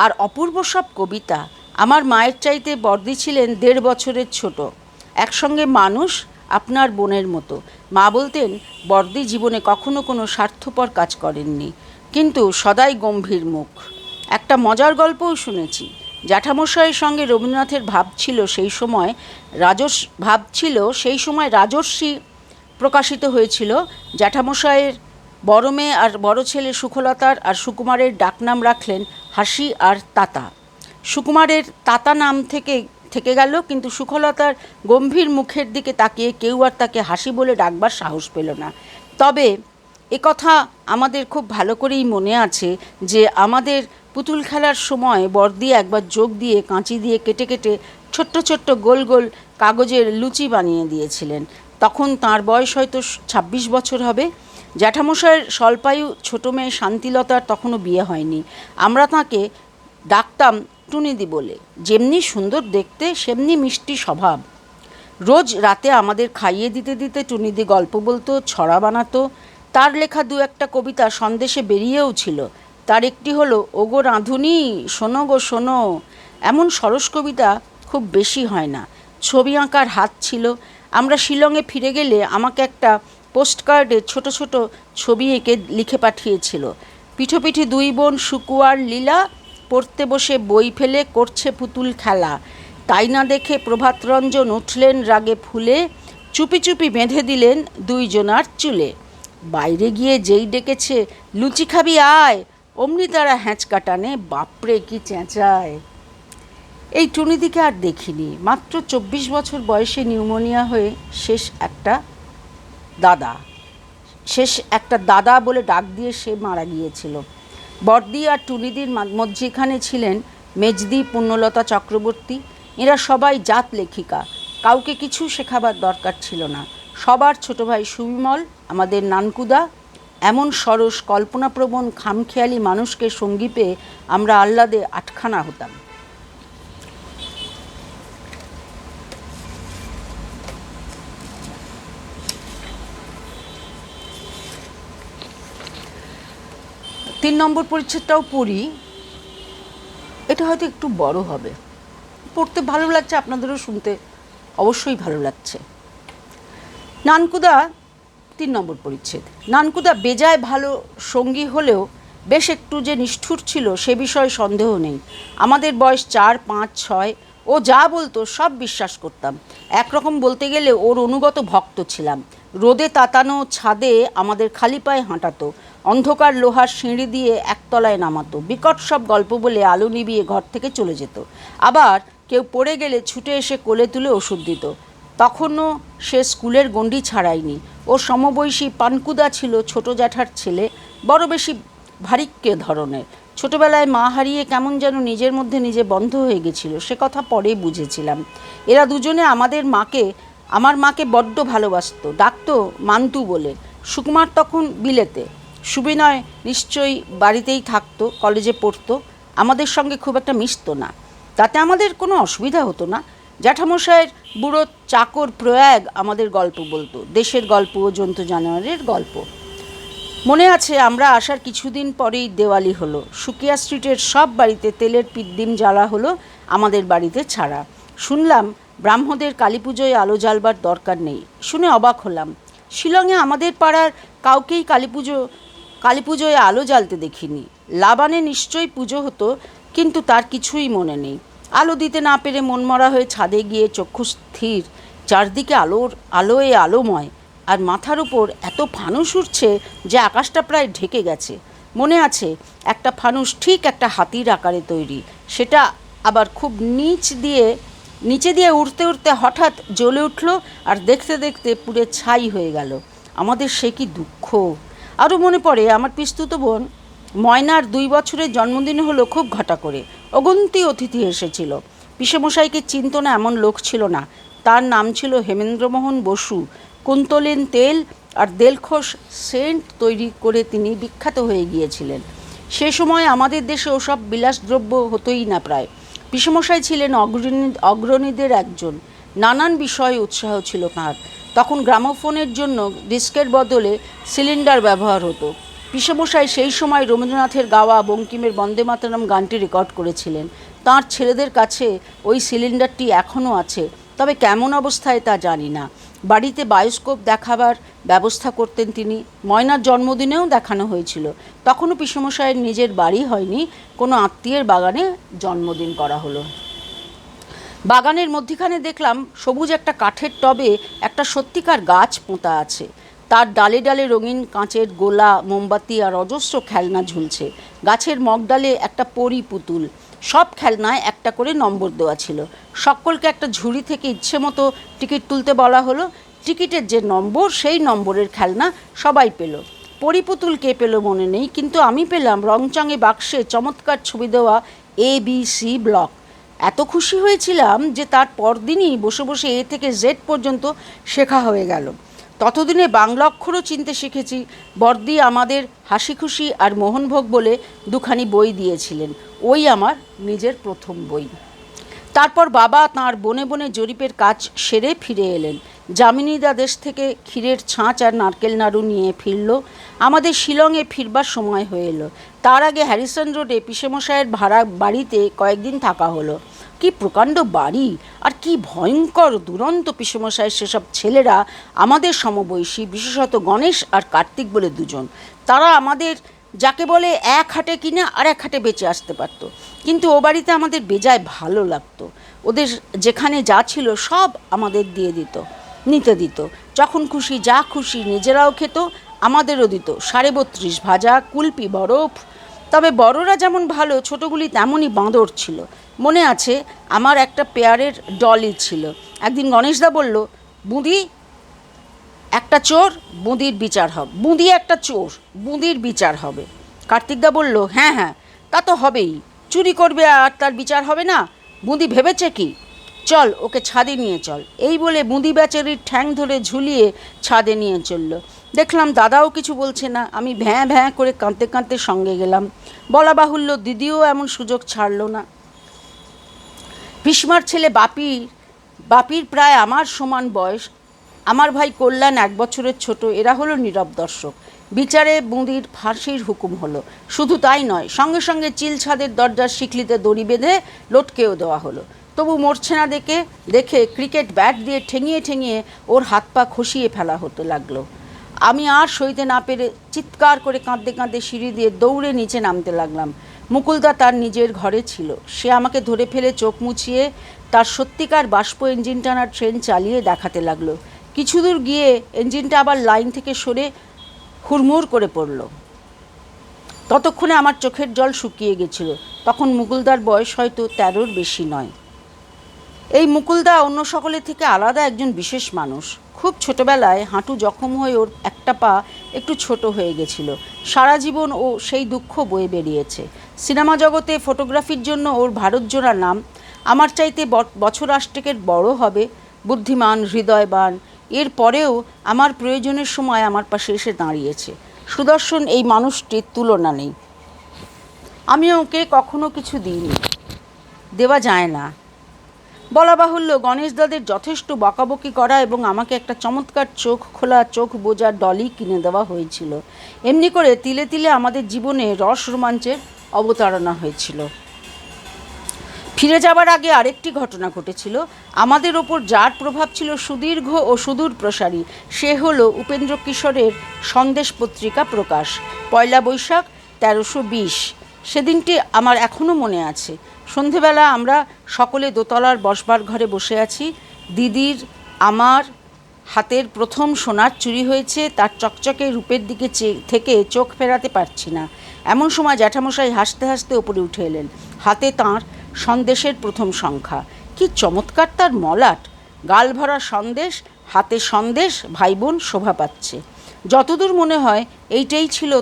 আর অপূর্ব সব কবিতা। আমার মায়ের চাইতে বর্দি ছিলেন 1.5 বছরের ছোট। একসঙ্গে মানুষ, আপনার বোনের মতো। মা বলতেন, বর্দি জীবনে কখনো কোনো স্বার্থপর কাজ করেননি, কিন্তু সদাই গম্ভীর মুখ। একটা মজার গল্পও শুনেছি। জ্যাঠামশাইয়ের সঙ্গে রবীন্দ্রনাথের ভাব ছিল সেই সময় রাজর্ষি প্রকাশিত হয়েছিল। জ্যাঠামশাইয়ের বড় মেয়ে আর বড় ছেলে সুখলতার আর সুকুমারের ডাকনাম রাখলেন হাসি আর তাতা। সুকুমারের তাতা নাম থেকে গেল, কিন্তু সুখলতার গম্ভীর মুখের দিকে তাকিয়ে কেউ আর তাকে হাসি বলে ডাকবার সাহস পেল না। তবে একথা আমাদের খুব ভালো করেই মনে আছে যে আমাদের পুতুল খেলার সময় বর্দি একবার যোগ দিয়ে কাঁচি দিয়ে কেটে কেটে ছোট্ট ছোট্ট গোল গোল কাগজের লুচি বানিয়ে দিয়েছিলেন। তখন তাঁর বয়স হয়তো 26 বছর হবে। জ্যাঠামশাইয়ের স্বল্পায়ু ছোটো মেয়ে শান্তিলতার তখনও বিয়ে হয়নি। আমরা তাঁকে ডাকতাম টুনিদি বলে। যেমনি সুন্দর দেখতে, সেমনি মিষ্টি স্বভাব। রোজ রাতে আমাদের খাইয়ে দিতে দিতে টুনিদি গল্প বলতো, ছড়া বানাতো। তার লেখা 2-1 কবিতা সন্দেশে বেরিয়েও ছিল। তার একটি হলো, ওগো রাঁধুনি শোনো গো শোনো। এমন সরস কবিতা খুব বেশি হয় না। ছবি আঁকার হাত ছিল। আমরা শিলংয়ে ফিরে গেলে আমাকে একটা পোস্টকার্ডে ছোট ছোট ছবি এঁকে লিখে পাঠিয়েছিল। পিঠোপিঠি 2 বোন সুকু আর লীলা, পড়তে বসে বই ফেলে করছে পুতুল খেলা। তাই না দেখে প্রভাতরঞ্জন উঠলেন রাগে ফুলে, চুপি চুপি বেঁধে দিলেন 2 জনার চুলে। বাইরে গিয়ে যেই ডেকেছে, লুচি খাবি আয়, অমনি তারা হ্যাঁচকা টানে, বাপরে কি চেঁচায়। এই টুনিদিকে আর দেখিনি। মাত্র 24 বছর বয়সে নিউমোনিয়া হয়ে শেষ একটা দাদা বলে ডাক দিয়ে সে মারা গিয়েছিল। বর্দি আর টুনিদির মধ্যিখানে ছিলেন মেজদি, পুণ্যলতা চক্রবর্তী। এরা সবাই জাত লেখিকা। কাউকে কিছু শেখাবার দরকার ছিল না। সবার ছোট ভাই সুবিমল, আমাদের নানকুদা। এমন সরস কল্পনাপ্রবণ খামখেয়ালি মানুষকে সঙ্গী পেয়ে আমরা আহ্লাদে আটখানা হতাম। তিন নম্বর পরিচ্ছেদটাও পড়ি। এটা হয়তো একটু বড় হবে। পড়তে ভালো লাগছে, আপনাদেরও শুনতে অবশ্যই ভালো লাগছে। নানকুদা, 3 নম্বর পরিচ্ছেদ। নানকুদা বেজায় ভালো সঙ্গী হলেও বেশ একটু যে নিষ্ঠুর ছিল সে বিষয়ে সন্দেহ নেই। আমাদের বয়স 4, 5, 6। ও যা বলতো সব বিশ্বাস করতাম। একরকম বলতে গেলে ওর অনুগত ভক্ত ছিলাম। রোদে তাতানো ছাদে আমাদের খালি পায়ে হাঁটাতো। অন্ধকার লোহার সিঁড়ি দিয়ে একতলায় নামাতো। বিকট সব গল্প বলে আলো নিভিয়ে ঘর থেকে চলে যেত। আবার কেউ পড়ে গেলে ছুটে এসে কোলে তুলে ওষুধ দিত। তখনও সে স্কুলের গণ্ডি ছাড়ায়নি। ও সমবয়সী পানকুদা ছিল ছোট জ্যাঠার ছেলে, বড় বেশি ভারিক্কে ধরনের। ছোটবেলায় মা হারিয়ে কেমন যেন নিজের মধ্যে নিজে বন্ধ হয়ে গেছিল, সে কথা পরে বুঝেছিলাম। এরা দুজনে আমার মাকে বড্ড ভালোবাসত, ডাকতো মান্তু বলে। সুকুমার তখন বিলেতে, সুবিনয় নিশ্চয়ই বাড়িতেই থাকতো, কলেজে পড়তো। আমাদের সঙ্গে খুব একটা মিশতো না। তাতে আমাদের কোনো অসুবিধা হতো না। জ্যাঠামশাইয়ের বুড়ো চাকর প্রয়াগ আমাদের গল্প বলতো, দেশের গল্প, জন্তু জানোয়ারের গল্প। মনে আছে আমরা আসার কিছুদিন পরেই দেওয়ালি হলো। সুকিয়া স্ট্রিটের সব বাড়িতে তেলের পিদ্দিম জ্বালা হলো, আমাদের বাড়িতে ছাড়া। শুনলাম ব্রাহ্মদের কালী পুজোয় আলো জ্বালবার দরকার নেই। শুনে অবাক হলাম। শিলংয়ে আমাদের পাড়ার কাউকেই কালী পুজোয় আলো জ্বালতে দেখিনি। লাবানে নিশ্চয়ই পুজো হতো, কিন্তু তার কিছুই মনে নেই। আলো দিতে না পেরে মনমরা হয়ে ছাদে গিয়ে চক্ষু স্থির, চারদিকে আলোয় আলোময়, আর মাথার উপর এত ফানুস উঠছে যে আকাশটা প্রায় ঢেকে গেছে। মনে আছে একটা ফানুস ঠিক একটা হাতির আকারে তৈরি, সেটা আবার খুব নিচে দিয়ে উঠতে উঠতে হঠাৎ জ্বলে উঠল, আর দেখতে দেখতে পুড়ে ছাই হয়ে গেল। আমাদের সে কি দুঃখ! আরও মনে পড়ে আমার পিস্তুত বোন ময়নার 2 বছরের জন্মদিন হলো খুব ঘটা করে। অগুন্তি অতিথি এসেছিল। পিসেমশাইকে চিনত না এমন লোক ছিল না। তার নাম ছিল হেমেন্দ্রমোহন বসু। কুন্তলিন তেল আর দেলখোস সেন্ট তৈরি করে তিনি বিখ্যাত হয়ে গিয়েছিলেন। সে সময় আমাদের দেশে ওসব বিলাসদ্রব্য হতোই না প্রায়। পিসেমশাই ছিলেন অগ্রণীদের একজন। নানান বিষয়ে উৎসাহ ছিল তাঁর। তখন গ্রামোফোনের জন্য ডিস্কের বদলে সিলিন্ডার ব্যবহার হতো। পিসেমশাই সেই সময় রবীন্দ্রনাথের গাওয়া বঙ্কিমের বন্দে মাতরম গানটি রেকর্ড করেছিলেন। তাঁর ছেলেদের কাছে ওই সিলিন্ডারটি এখনও আছে, তবে কেমন অবস্থায় তা জানি না। বাড়িতে বায়োস্কোপ দেখাবার ব্যবস্থা করতেন তিনি। ময়নার জন্মদিনেও দেখানো হয়েছিল। তখনও পিসেমশাইয়ের নিজের বাড়ি হয়নি, কোনো আত্মীয়ের বাগানে জন্মদিন করা হলো। বাগানের মধ্যিখানে দেখলাম সবুজ একটা কাঠের টবে একটা সত্যিকার গাছ পোঁতা আছে। তার ডালে ডালে রঙিন কাঁচের গোলা, মোমবাতি আর অজস্র খেলনা ঝুলছে। গাছের মগডালে একটা পরী পুতুল। সব খেলনায় একটা করে নম্বর দেওয়া ছিল। সকলকে একটা ঝুড়ি থেকে ইচ্ছে মতো টিকিট তুলতে বলা হলো। টিকিটের যে নম্বর, সেই নম্বরের খেলনা সবাই পেল। পরী পুতুল কে পেল মনে নেই, কিন্তু আমি পেলাম রংচঙে বাক্সে চমৎকার ছবি দেওয়া ABC ব্লক। এত খুশি হয়েছিলাম যে তার পরদিনই বসে বসে A থেকে Z পর্যন্ত শেখা হয়ে গেল। ততদিনে বাংলা অক্ষরও চিনতে শিখেছি। বর্দি আমাদের হাসি খুশি আর মোহনভোগ বলে 2খানি বই দিয়েছিলেন। ওই আমার নিজের প্রথম বই। তারপর বাবা তাঁর বনে বনে জরিপের কাজ সেরে ফিরে এলেন। যামিনীদা দেশ থেকে ক্ষীরের ছাঁচ আর নারকেল নাড়ু নিয়ে ফিরল। আমাদের শিলংয়ে ফিরবার সময় হয়ে এলো। তার আগে হ্যারিসন রোডে পিসেমশাইয়ের ভাড়া বাড়িতে কয়েকদিন থাকা হলো। কি প্রকাণ্ড বাড়ি, আর কি ভয়ঙ্কর দুরন্ত পিসেমশাইয়ের সেসব ছেলেরা, আমাদের সমবয়সী, বিশেষত গণেশ আর কার্তিক বলে 2জন। তারা আমাদের যাকে বলে এক হাটে কিনে আর এক হাটে বেঁচে আসতে পারতো। কিন্তু ও বাড়িতে আমাদের বেজায় ভালো লাগতো। ওদের যেখানে যা ছিল সব আমাদের নিতে দিত। যখন খুশি যা খুশি নিজেরাও খেত, আমাদেরও দিত। 32.5 ভাজা, কুলপি, বরফ। তবে বড়রা যেমন ভালো, ছোটোগুলি তেমনই বাঁদর ছিল। মনে আছে আমার একটা পেয়ারের ডলি ছিল। একদিন গণেশদা বলল, বুঁদি একটা চোর, বুঁদির বিচার হবে। বুঁদি একটা চোর, বুঁদির বিচার হবে। কার্তিকদা বলল, হ্যাঁ হ্যাঁ, তা তো হবেই। চুরি করবে আর তার বিচার হবে না? বুঁদি ভেবেছে কি? চল ওকে ছাদে নিয়ে চল। এই বলে বুঁদি বেচারির ঠ্যাং ধরে ঝুলিয়ে ছাদে নিয়ে চলল। দেখলাম দাদাও কিছু বলছে না। আমি ভ্যাঁ ভ্যাঁ করে কাঁদতে কাঁদতে সঙ্গে গেলাম। বলা বাহুল্য, দিদিও এমন সুযোগ ছাড়ল না। ভীষ্মার ছেলে বাপির প্রায় আমার সমান বয়স। আমার ভাই কল্যাণ 1 বছরের ছোট। এরা হলো নীরব দর্শক। বিচারে বুঁদির ফাঁসির হুকুম হলো। শুধু তাই নয়, সঙ্গে সঙ্গে চিল ছাদের দরজার শিকলিতে দড়ি বেঁধে লটকেও দেওয়া হলো। তবু মরছে না দেখে ক্রিকেট ব্যাট দিয়ে ঠেঙিয়ে ঠেঙিয়ে ওর হাত পা খসিয়ে ফেলা হতে লাগলো। আমি আর সইতে না পেরে চিৎকার করে কাঁদতে কাঁদতে সিঁড়ি দিয়ে দৌড়ে নিচে নামতে লাগলাম। মুকুলদা তার নিজের ঘরে ছিল। সে আমাকে ধরে ফেলে চোখ মুছিয়ে তার সত্যিকার বাষ্প ইঞ্জিন টানার ট্রেন চালিয়ে দেখাতে লাগলো। কিছু দূর গিয়ে ইঞ্জিনটা আবার লাইন থেকে সরে হুড়মুড় করে পড়ল। ততক্ষণে আমার চোখের জল শুকিয়ে গেছিল। তখন মুকুলদার বয়স হয়তো 13-র বেশি নয়। এই মুকুলদা অন্য সকলের থেকে আলাদা একজন বিশেষ মানুষ। খুব ছোটবেলায় হাঁটু জখম হয়ে ওর একটা পা একটু ছোট হয়ে গেছিল। সারা জীবন ও সেই দুঃখ বয়ে বেরিয়েছে। সিনেমা জগতে ফটোগ্রাফির জন্য ওর ভারতজোড়া নাম। আমার চাইতে বছর 8 বড় হবে, বুদ্ধিমান, হৃদয়বান। এর পরেও আমার প্রয়োজনের সময় আমার পাশে এসে দাঁড়িয়েছে। সুদর্শন এই মানুষটির তুলনা নেই। আমি ওকে কখনো কিছু দিইনি, দেওয়া যায় না। বলা বাহুল্য, গণেশ দাদের যথেষ্ট বকাবকি করা এবং আমাকে একটা চমৎকার চোখ খোলা চোখ বোঝার ডলি কিনে দেওয়া হয়েছিল। এমনি করে তিলে তিলে আমাদের জীবনে রস রোমাঞ্চের অবতারণা হয়েছিল। ফিরে যাবার আগে আরেকটি ঘটনা ঘটেছিল। আমাদের ওপর যার প্রভাব ছিল সুদীর্ঘ ও সুদূর প্রসারী, সে হলো উপেন্দ্র কিশোরের সন্দেশ পত্রিকা প্রকাশ। 1 বৈশাখ 1320। সেদিনটি আমার এখনও মনে আছে। সন্ধেবেলা আমরা সকলে দোতলার বসবার ঘরে বসে আছি। দিদির আমার হাতের প্রথম সোনার চুরি হয়েছে, তার চকচকে রূপের দিকে থেকে চোখ ফেরাতে পারছি না। এমন সময় জ্যাঠামশাই হাসতে হাসতে ওপরে উঠে এলেন। হাতে তাঁর সন্দেশের প্রথম সংখ্যা। কি চমৎকার তার মলাট! গাল ভরা সন্দেশ, হাতে সন্দেশ, ভাই বোন শোভা পাচ্ছে। যতদূর মনে হয় এইটাই ছিল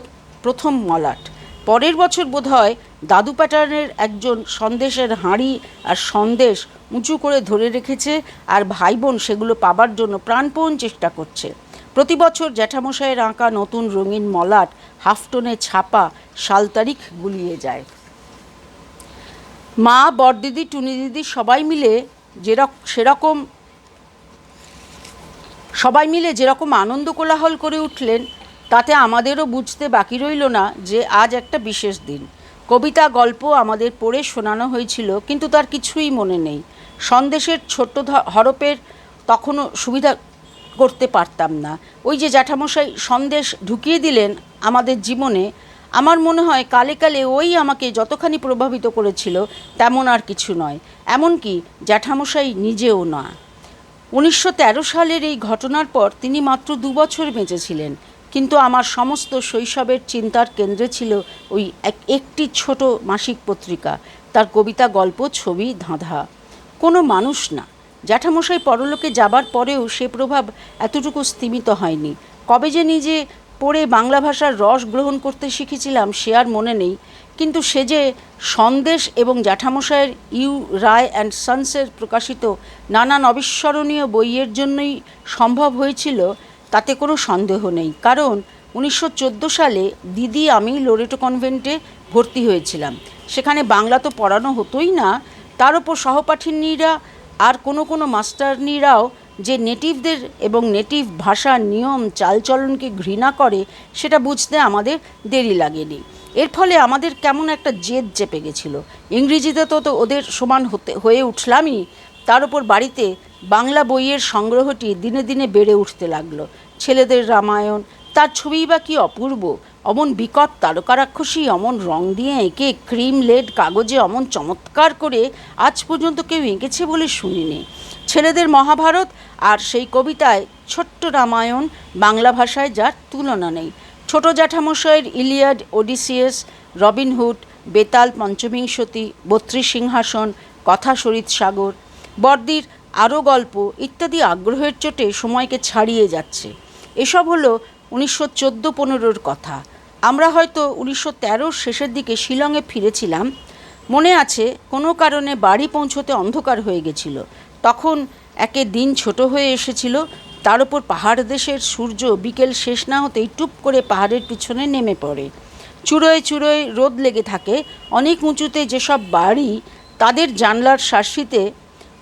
প্রথম মলাট। পরের বছর বোধহয় দাদু প্যাটার্নের একজন সন্দেশের হাঁড়ি আর সন্দেশ উঁচু করে ধরে রেখেছে, আর ভাই বোন সেগুলো পাবার জন্য প্রাণপণ চেষ্টা করছে। প্রতি বছর জ্যাঠামশাইয়ের আঁকা নতুন রঙিন মলাট হাফটনে ছাপা সাল তারিখ গুলিয়ে যায়। মা, বড়দিদি, টুনি দিদি সবাই মিলে যেরকম আনন্দ কোলাহল করে উঠলেন, তাতে আমাদেরও বুঝতে বাকি রইল না যে আজ একটা বিশেষ দিন। কবিতা গল্প আমাদের পড়ে শোনানো হয়েছিল, কিন্তু তার কিছুই মনে নেই। সন্দেশের ছোট্ট হরপের তখনও সুবিধা করতে পারতাম না। ওই যে জ্যাঠামশাই সন্দেশ ঢুকিয়ে দিলেন আমাদের জীবনে, আমার মনে হয় কালে কালে ওই আমাকে যতখানি প্রভাবিত করেছিল তেমন আর কিছু নয়, এমনকি জ্যাঠামশাই নিজেও না। 1913 সালের এই ঘটনার পর তিনি মাত্র 2 বছর বেঁচেছিলেন, কিন্তু আমার সমস্ত শৈশবের চিন্তার কেন্দ্রে ছিল ওই একটি ছোট মাসিক পত্রিকা, তার কবিতা, গল্প, ছবি, ধাঁধা। কোনো মানুষ না। জ্যাঠামশাই পরলোকে যাবার পরেও সে প্রভাব এতটুকু স্তিমিত হয়নি। কবে যে নিজে পড়ে বাংলা ভাষার রস গ্রহণ করতে শিখেছিলাম সে আর মনে নেই, কিন্তু সে যে সন্দেশ এবং জ্যাঠামশায়ের ইউ রায় অ্যান্ড সন্সের প্রকাশিত নানান অবিস্মরণীয় বইয়ের জন্যই সম্ভব হয়েছিল তাতে কোনো সন্দেহ নেই। কারণ 1914 সালে দিদি আমি লোরেটো কনভেন্টে ভর্তি হয়েছিলাম। সেখানে বাংলা তো পড়ানো হতোই না, তার ওপর সহপাঠিনীরা আর কোনো মাস্টারনিরাও যে নেটিভদের এবং নেটিভ ভাষার নিয়ম চালচলনকে ঘৃণা করে সেটা বুঝতে আমাদের দেরি লাগেনি। এর ফলে আমাদের কেমন একটা জেদ চেপে গেছিল। ইংরেজিতে তো ওদের সমান হয়ে উঠলামই, তার উপর বাড়িতে বাংলা বইয়ের সংগ্রহটি দিনে দিনে বেড়ে উঠতে লাগলো। ছেলেদের রামায়ণ, তার ছবিই বা কী অপূর্ব! অমন বিকট তারকারাক্ষসী অমন রং দিয়ে এঁকে ক্রিম লেড কাগজে অমন চমৎকার করে আজ পর্যন্ত কেউ এঁকেছে বলে শুনিনি। ছেলেদের মহাভারত আর সেই কবিতায় ছোট্ট রামায়ণ, বাংলা ভাষায় যার তুলনা নেই। ছোট জ্যাঠামশাইয়ের Iliad, Odysseus, Robin Hood, Betal, Panchabingshati, 32 সিংহাসন, কথা শরীৎ সাগর, বর্দির আরও গল্প ইত্যাদি আগ্রহের চোটে সময়কে ছাড়িয়ে যাচ্ছে। এসব হলো 1914-15 কথা। আমরা হয়তো 1913 শেষের দিকে শিলংয়ে ফিরেছিলাম। মনে আছে কোনো কারণে বাড়ি পৌঁছতে অন্ধকার হয়ে গেছিল। তখন একে দিন ছোট হয়ে এসেছিল, তার উপর পাহাড় দেশের সূর্য বিকেল শেষ না হতেই টুপ করে পাহাড়ের পিছনে নেমে পড়ে। চুড়োয় চুড়োয় রোদ লেগে থাকে। অনেক উঁচুতে যেসব বাড়ি, তাদের জানলার শার্সিতে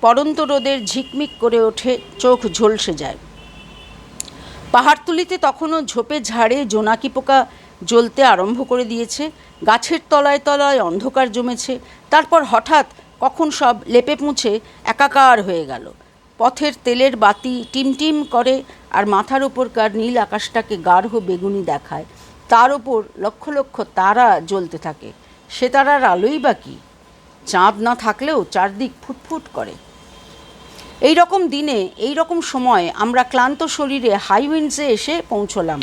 পড়ন্ত রোদের ঝিকমিক করে ওঠে, চোখ ঝলসে যায়। পাহাড়তুলিতে তখনও ঝোপে ঝাড়ে জোনাকি পোকা জ্বলতে আরম্ভ করে দিয়েছে। গাছের তলায় তলায় অন্ধকার জমেছে। তারপর হঠাৎ কখন সব লেপে মুছে একাকার হয়ে গেল। পথের তেলের বাতি টিমটিম করে আর মাথার ওপরকার নীল আকাশটাকে গাঢ় বেগুনি দেখায়। তার ওপর লক্ষ লক্ষ তারা জ্বলতে থাকে। সে তারার আলোই বা কী? চাঁদ না থাকলেও চারদিক ফুটফুট করে। এই রকম দিনে, এই রকম সময়ে আমরা ক্লান্ত শরীরে হাইউইন্ডসে এসে পৌঁছলাম।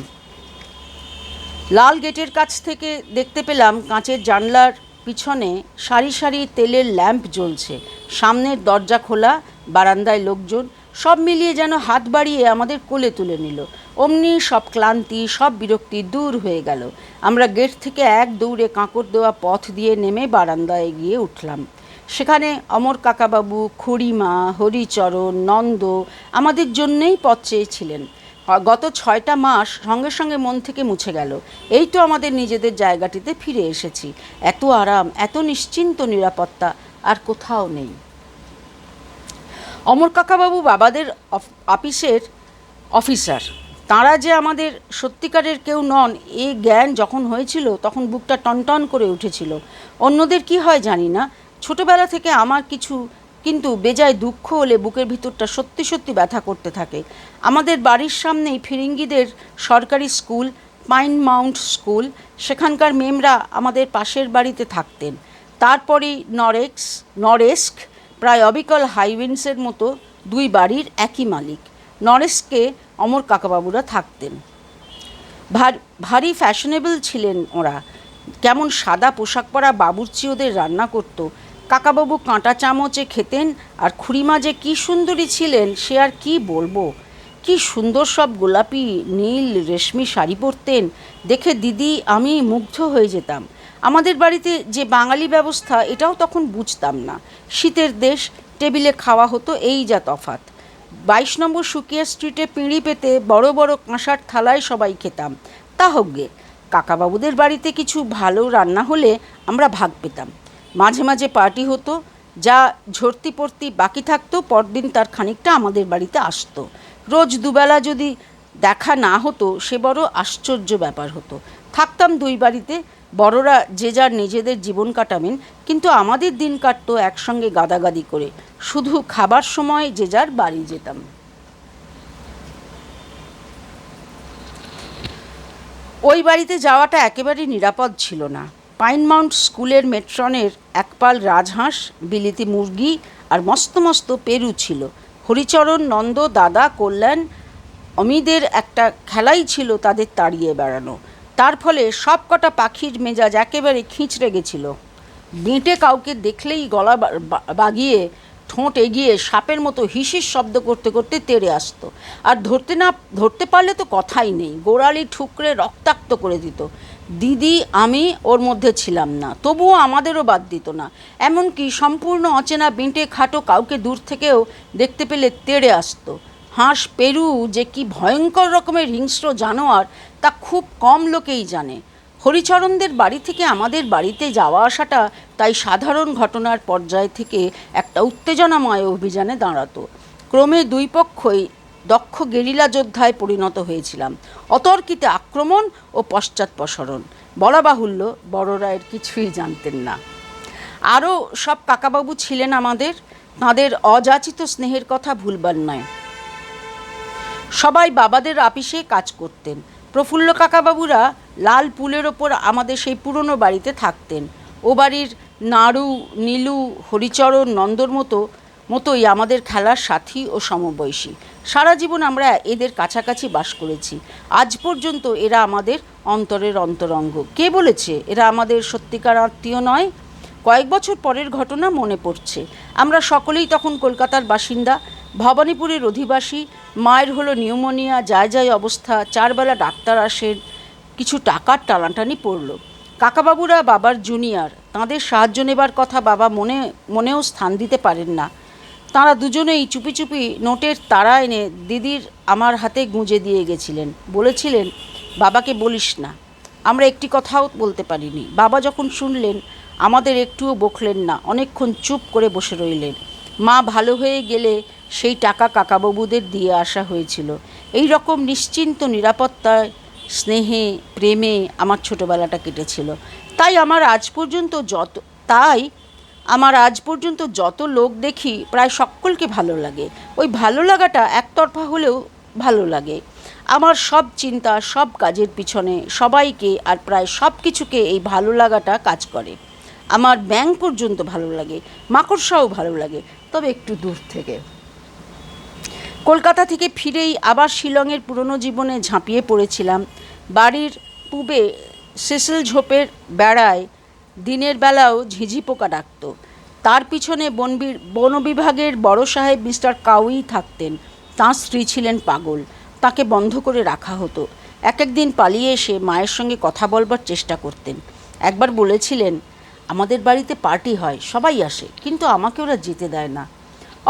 লাল গেটের কাছ থেকে দেখতে পেলাম কাঁচের জানলার পিছনে সারি সারি তেলের ল্যাম্প জ্বলছে। সামনের দরজা খোলা, বারান্দায় লোকজন, সব মিলিয়ে যেন হাত বাড়িয়ে আমাদের কোলে তুলে নিল। অমনি সব ক্লান্তি, সব বিরক্তি দূর হয়ে গেল। আমরা গেট থেকে এক দৌড়ে কাঁকর দেওয়া পথ দিয়ে নেমে বারান্দায় গিয়ে উঠলাম। সেখানে অমর কাকাবাবু, খুড়িমা, হরিচরণ, নন্দ আমাদের জন্যেই পথ চেয়েছিলেন। গত 6টা মাস সঙ্গে সঙ্গে মন থেকে মুছে গেল। এই তো আমাদের নিজেদের জায়গাটিতে ফিরে এসেছি। এত আরাম, এত নিশ্চিন্ত নিরাপত্তা আর কোথাও নেই। অমর কাকাবাবু বাবাদের অফিসের অফিসার। তাঁরা যে আমাদের সত্যিকারের কেউ নন, এই জ্ঞান যখন হয়েছিল তখন বুকটা টনটন করে উঠেছিল। অন্যদের কি হয় জানি না, ছোটবেলা থেকে আমার কিন্তু বেজায় দুঃখ হলে বুকের ভিতরটা সত্যি সত্যি ব্যথা করতে থাকে। আমাদের বাড়ির সামনেই ফিরিঙ্গিদের সরকারি স্কুল, পাইন মাউন্ট স্কুল, সেখানকার মেমরা আমাদের পাশের বাড়িতে থাকতেন। তারপরেই নরেস্ক, প্রায় অবিকল হাইউইন্ডসের মতো 2 বাড়ির একই মালিক। নরেস্কে অমর কাকাবাবুরা থাকতেন। ভারী ফ্যাশনেবল ছিলেন ওরা। কেমন সাদা পোশাক পরা বাবুর্চি ওদের রান্না করত। কাকাবাবু কাঁটা চামচে খেতেন, আর খুড়িমা যে কী সুন্দরী ছিলেন সে আর কি বলবো। কি সুন্দর সব গোলাপি নীল রেশমি শাড়ি পরতেন, দেখে দিদি আমি মুগ্ধ হয়ে যেতাম। আমাদের বাড়িতে যে বাঙালি ব্যবস্থা এটাও তখন বুঝতাম না। শীতের দেশ, টেবিলে খাওয়া হতো, এই যা তফাৎ। 22 নম্বর সুকিয়া স্ট্রিটে পিঁড়ি পেতে বড় বড় কাঁসার থালায় সবাই খেতাম। তা হোক গে, কাকাবাবুদের বাড়িতে কিছু ভালো রান্না হলে আমরা ভাগ পেতাম। মাঝে মাঝে পার্টি হতো, যা ঝর্তি পড়তি বাকি থাকতো পরদিন তার খানিকটা আমাদের বাড়িতে আসতো। রোজ দুবেলা যদি দেখা না হতো সে বড় আশ্চর্য ব্যাপার হতো। থাকতাম 2 বাড়িতে, বড়রা যে যার নিজেদের জীবন কাটাবেন, কিন্তু আমাদের দিন কাটতো একসঙ্গে গাদাগাদি করে। শুধু খাবার সময় যে যার বাড়ি যেতাম। ওই বাড়িতে যাওয়াটা একেবারে নিরাপদ ছিল না। পাইন মাউন্ট স্কুলের মেট্রনের একপাল রাজহাঁস, বিলিতি মুরগি আর মস্ত মস্ত পেরু ছিল। হরিচরণ, নন্দ, দাদা, কল্যাণ, অমিদের একটা খেলাই ছিল তাদের তাড়িয়ে বেড়ানো। তার ফলে সব কটা পাখির মেজাজ একেবারে খিঁচড়ে গেছিল। বেঁটে কাউকে দেখলেই গলা বাগিয়ে ঠোঁট এগিয়ে সাপের মতো হিসিস শব্দ করতে করতে তেড়ে আসতো। আর ধরতে পারলে তো কথাই নেই, গোড়ালি ঠুকরে রক্তাক্ত করে দিত। দিদি আমি ওর মধ্যে ছিলাম না, তবুও আমাদেরও বাদ দিত না। এমনকি সম্পূর্ণ অচেনা বেঁটে খাটো কাউকে দূর থেকেও দেখতে পেলে তেড়ে আসতো। হাঁস পেরু যে কি ভয়ঙ্কর রকমের হিংস্র জানোয়ার তা খুব কম লোকেই জানে। হরিচরণদের বাড়ি থেকে আমাদের বাড়িতে যাওয়া আসাটা তাই সাধারণ ঘটনার পর্যায় থেকে একটা উত্তেজনাময় অভিযানে দাঁড়াতো। ক্রমে 2 পক্ষই দক্ষ গেরিলা যোদ্ধায় পরিণত হয়েছিলাম। অতর্কিতে আক্রমণ ও পশ্চাৎপসরণ। বলা বাহুল্য, বড়রা এর কিছুই জানতেন না। আরও সব কাকাবাবু ছিলেন আমাদের, তাঁদের অযাচিত স্নেহের কথা ভুলবার নয়। সবাই বাবাদের আপিসে কাজ করতেন। প্রফুল্ল কাকাবাবুরা লাল পুলের ওপর আমাদের সেই পুরনো বাড়িতে থাকতেন। ও বাড়ির নাড়ু, নীলু, হরিচরণ, নন্দর মতোই আমাদের খেলার সাথী ও সমবয়সী। সারা জীবন আমরা এদের কাছাকাছি বাস করেছি। আজ পর্যন্ত এরা আমাদের অন্তরের অন্তরঙ্গ। কে বলেছে এরা আমাদের সত্যিকার আত্মীয় নয়? কয়েক বছর পরের ঘটনা মনে পড়ছে। আমরা সকলেই তখন কলকাতার বাসিন্দা, ভবানীপুরের অধিবাসী। মায়ের হলো নিউমোনিয়া, যায় অবস্থা, 4 বেলা ডাক্তার আসেন, কিছু টাকার টানাটানি পড়ল। কাকাবাবুরা বাবার জুনিয়র, তাঁদের সাহায্য নেবার কথা বাবা মনেও স্থান দিতে পারেন না। তাঁরা দুজনেই চুপি চুপি নোটের তাড়া এনে দিদির আমার হাতে গুঁজে দিয়ে গেছিলেন। বলেছিলেন, বাবাকে বলিস না। আমরা একটি কথাও বলতে পারিনি। বাবা যখন শুনলেন আমাদের একটুও বকলেন না, অনেকক্ষণ চুপ করে বসে রইলেন। মা ভালো হয়ে গেলে সেই টাকা কাকাবাবুদের দিয়ে আসা হয়েছিল। এই রকম নিশ্চিন্ত নিরাপত্তায়, স্নেহে, প্রেমে আমার ছোটোবেলাটা কেটেছিল। তাই আমার আজ পর্যন্ত যত লোক দেখি প্রায় সকলকে ভালো লাগে। ওই ভালো লাগাটা একতরফা হলেও ভালো লাগে। আমার সব চিন্তা, সব কাজের পিছনে সবাইকে আর প্রায় সব কিছুকে এই ভালো লাগাটা কাজ করে। আমার ব্যাঙ পর্যন্ত ভালো লাগে, মাকড়সাও ভালো লাগে, তবে একটু দূর থেকে। কলকাতা থেকে ফিরেই আবার শিলংয়ের পুরনো জীবনে ঝাঁপিয়ে পড়েছিলাম। বাড়ির পূবে সিসিল ঝোপের বেড়ায় দিনের বেলাও ঝিঝি পোকা ডাকত। তার পিছনে বন বিভাগের বড় সাহেব মিস্টার কাউই থাকতেন। তাঁর স্ত্রী ছিলেন পাগল, তাকে বন্ধ করে রাখা হতো। একদিন পালিয়ে এসে মায়ের সঙ্গে কথা বলবার চেষ্টা করতেন। একবার বলেছিলেন, আমাদের বাড়িতে পার্টি হয়, সবাই আসে, কিন্তু আমাকে ওরা যেতে দেয় না।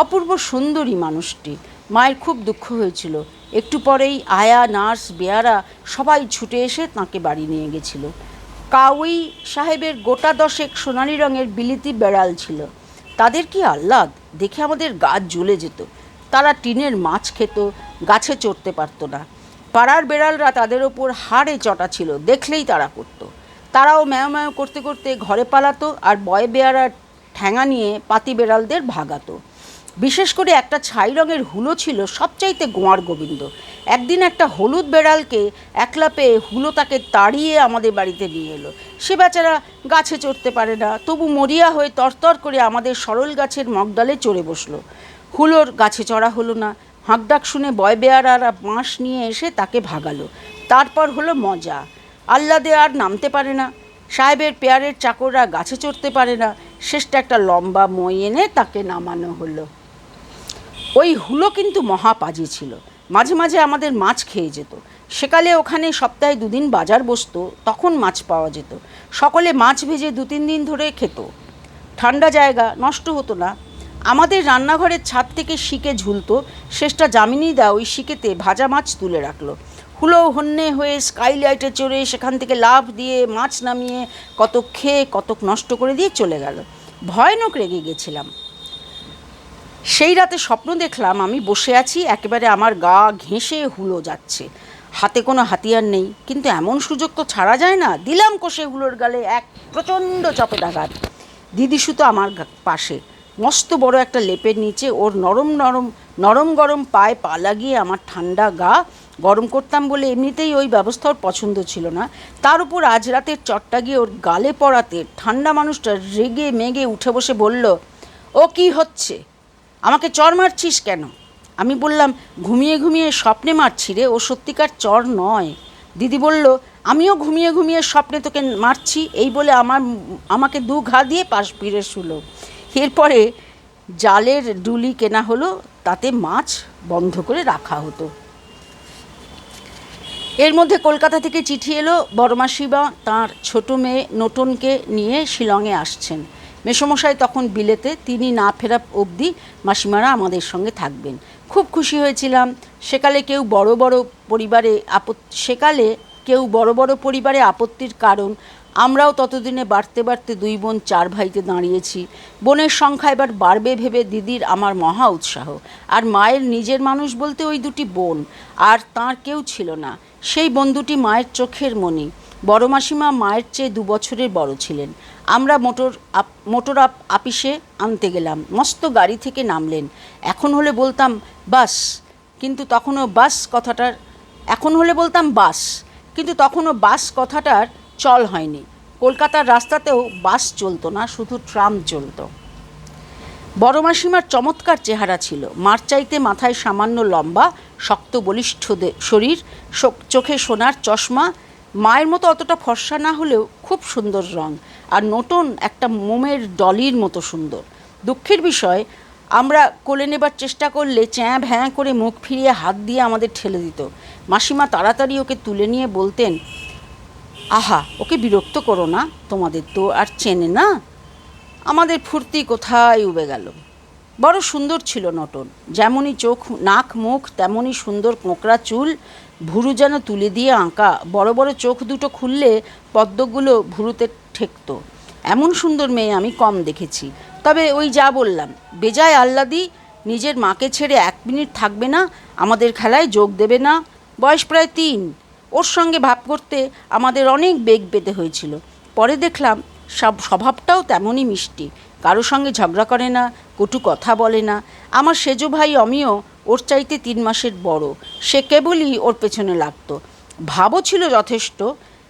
অপূর্ব সুন্দরী মানুষটি, মায়ের খুব দুঃখ হয়েছিল। একটু পরেই আয়া, নার্স, বেয়ারা সবাই ছুটে এসে তাঁকে বাড়ি নিয়ে গেছিল। কাউই সাহেবের গোটা 10 সোনালি রঙের বিলিতি বেড়াল ছিল। তাদের কি আহ্লাদ! দেখে আমাদের গা জ্বলে যেত। তারা টিনের মাছ খেত, গাছে চড়তে পারত না। পাড়ার বেড়ালরা তাদের ওপর হাড়ে চটা ছিল, দেখলেই তারা করত। তারাও ম্যাও ম্যাও করতে করতে ঘরে পালাতো আর বয় বেয়ারার ঠ্যাঙা নিয়ে পাতি বেড়ালদের ভাগাতো। বিশেষ করে একটা ছাই রঙের হুলো ছিল সবচাইতে গোয়ার গোবিন্দ। একদিন একটা হলুদ বেড়ালকে একলা পেয়ে হুলো তাকে তাড়িয়ে আমাদের বাড়িতে নিয়ে এলো। সে বেচারা গাছে চড়তে পারে না, তবু মরিয়া হয়ে তরতর করে আমাদের সরল গাছের মগডালে চড়ে বসলো। হুলোর গাছে চড়া হলো না। হাঁকডাক শুনে বয় বেয়ারারা বাঁশ নিয়ে এসে তাকে ভাগালো। তারপর হলো মজা। আহ্লাদে আর নামতে পারে না। সাহেবের পেয়ারের চাকররা গাছে চড়তে পারে না। শেষটা একটা লম্বা মই এনে তাকে নামানো হলো। ওই হুলো কিন্তু মহাপাজি ছিল। মাঝে মাঝে আমাদের মাছ খেয়ে যেত। সেকালে ওখানে সপ্তাহে 2 দিন বাজার বসতো, তখন মাছ পাওয়া যেত। সকলে মাছ ভেজে 2-3 দিন ধরে খেত। ঠান্ডা জায়গা, নষ্ট হতো না। আমাদের রান্নাঘরের ছাদ থেকে শিকে ঝুলতো। শেষটা যামিনীদা ওই শিকেতে ভাজা মাছ তুলে রাখলো। হুলো হন্যে হয়ে স্কাইলাইটে চড়ে সেখান থেকে লাফ দিয়ে মাছ নামিয়ে কতক খেয়ে কতক নষ্ট করে দিয়ে চলে গেল। ভয়ানক রেগে গেছিলাম। সেই রাতে স্বপ্ন দেখলাম আমি বসে আছি, একেবারে আমার গা ঘেঁষে হুলো যাচ্ছে। হাতে কোনো হাতিয়ার নেই, কিন্তু এমন সুযোগ তো ছাড়া যায় না। দিলাম কষে হুলোর গালে এক প্রচণ্ড চপেটাঘাত। দিদি সুতো আমার পাশে, মস্ত বড় একটা লেপের নিচে ওর নরম গরম পায়ে পা লাগিয়ে আমার ঠান্ডা গা গরম করতাম বলে এমনিতেই ওই ব্যবস্থা ওর পছন্দ ছিল না। তার উপর আজ রাতের চটটা গিয়ে ওর গালে পড়াতে ঠান্ডা মানুষটা রেগে মেগে উঠে বসে বলল, ও কি হচ্ছে? আমাকে চর মারছিস কেন? আমি বললাম, ঘুমিয়ে ঘুমিয়ে স্বপ্নে মারছি রে, ও সত্যিকার চর নয়। দিদি বলল, আমিও ঘুমিয়ে ঘুমিয়ে স্বপ্নে তোকে মারছি। এই বলে আমাকে 2 ঘা দিয়ে পাশ ফিরে শুলো। এরপরে জালের ডুলি কেনা হলো, তাতে মাছ বন্ধ করে রাখা হতো। এর মধ্যে কলকাতা থেকে চিঠি এলো, বড়মাসিমা তাঁর ছোট মেয়ে নতুনকে নিয়ে শিলংয়ে আসছেন। মেসোমশাই তখন বিলেতে, তিনি না ফেরা অবধি মাসিমারা আমাদের সঙ্গে থাকবেন। খুব খুশি হয়েছিলাম। সেকালে কেউ বড় বড় পরিবারে আপত্তির কারণ আমরাও ততদিনে বাড়তে বাড়তে 2 বোন 4 ভাইতে দাঁড়িয়েছি। বোনের সংখ্যা এবার বাড়বে ভেবে দিদির আমার মহা উৎসাহ। আর মায়ের নিজের মানুষ বলতে ওই 2টি বোন, আর তার কেউ ছিল না। সেই বোন 2টি মায়ের চোখের মণি। বড় মাসিমা মায়ের চেয়ে 2 বছরের বড় ছিলেন। আমরা মোটর আপিসে আনতে গেলাম। মস্ত গাড়ি থেকে নামলেন। এখন হলে বলতাম বাস, কিন্তু তখনও বাস কথাটার চল হয়নি। কলকাতার রাস্তাতেও বাস চলতো না, শুধু ট্রাম চলতো। বড় মাসিমার চমৎকার চেহারা ছিল। মার চাইতে মাথায় সামান্য লম্বা, শক্ত বলিষ্ঠ শরীর, চোখে সোনার চশমা। মায়ের মতো অতটা ফর্সা না হলেও খুব সুন্দর রং, আর নতুন একটা মোমের ডলির মতো সুন্দর। দুঃখের বিষয়, আমরা কোলে নেবার চেষ্টা করলে চ্যাঁ ভ্যাঁ করে মুখ ফিরিয়ে হাত দিয়ে আমাদের ঠেলে দিত। মাসিমা তাড়াতাড়ি ওকে তুলে নিয়ে বলতেন, আহা, ওকে বিরক্ত করো না, তোমাদের তো আর চেনে না। আমাদের ফুর্তি কোথায় উবে গেল। বড় সুন্দর ছিল নটন। যেমনই চোখ নাক মুখ তেমনই সুন্দর কোঁকড়া চুল, ভুরু যেন তুলে দিয়ে আঁকা। বড় বড় চোখ দুটো খুললে পদ্মগুলো ভুরুতে ঠেকত। এমন সুন্দর মেয়ে আমি কম দেখেছি। তবে ওই যা বললাম, বেজায় আহ্লাদি। নিজের মাকে ছেড়ে 1 মিনিট থাকবে না, আমাদের খেলায় যোগ দেবে না। বয়স প্রায় 3। ওর সঙ্গে ভাব করতে আমাদের অনেক বেগ পেতে হয়েছিল। পরে দেখলাম স্বভাবটাও তেমনই মিষ্টি। কারো সঙ্গে ঝগড়া করে না, কটু কথা বলে না। আমার সেজো ভাই অমিয় ওর চাইতে 3 মাসের বড়। সে কেবলই ওর পেছনে লাগত। ভাবও ছিল যথেষ্ট।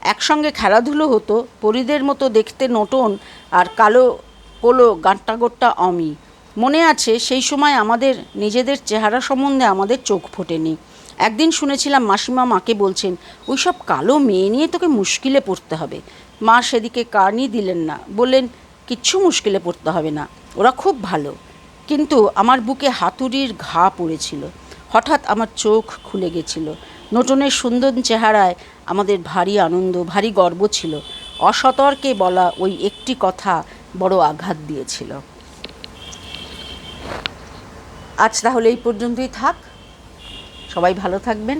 একসঙ্গে খেলাধুলো হতো। পরিদের মতো দেখতে নটন, আর কালো কোলো গাঁট্টা অমি। মনে আছে সেই সময় আমাদের নিজেদের চেহারা সম্বন্ধে আমাদের চোখ ফোটেনি। একদিন শুনেছিলাম মাসিমা মাকে বলছেন, ওই সব কালো মেয়ে নিয়ে তোকে মুশকিলে পড়তে হবে। মা সেদিকে কানই দিলেন না, বললেন, কিচ্ছু মুশকিলে পড়তে হবে না, ওরা খুব ভালো। কিন্তু আমার বুকে হাতুড়ির ঘা পড়েছিল। হঠাৎ আমার চোখ খুলে গেছিল। নটনের সুন্দর চেহারায় আমাদের ভারী আনন্দ, ভারী গর্ব ছিল। অসতর্কে বলা ওই একটি কথা বড় আঘাত দিয়েছিল। আজ তাহলে এই পর্যন্তই থাক। সবাই ভালো থাকবেন।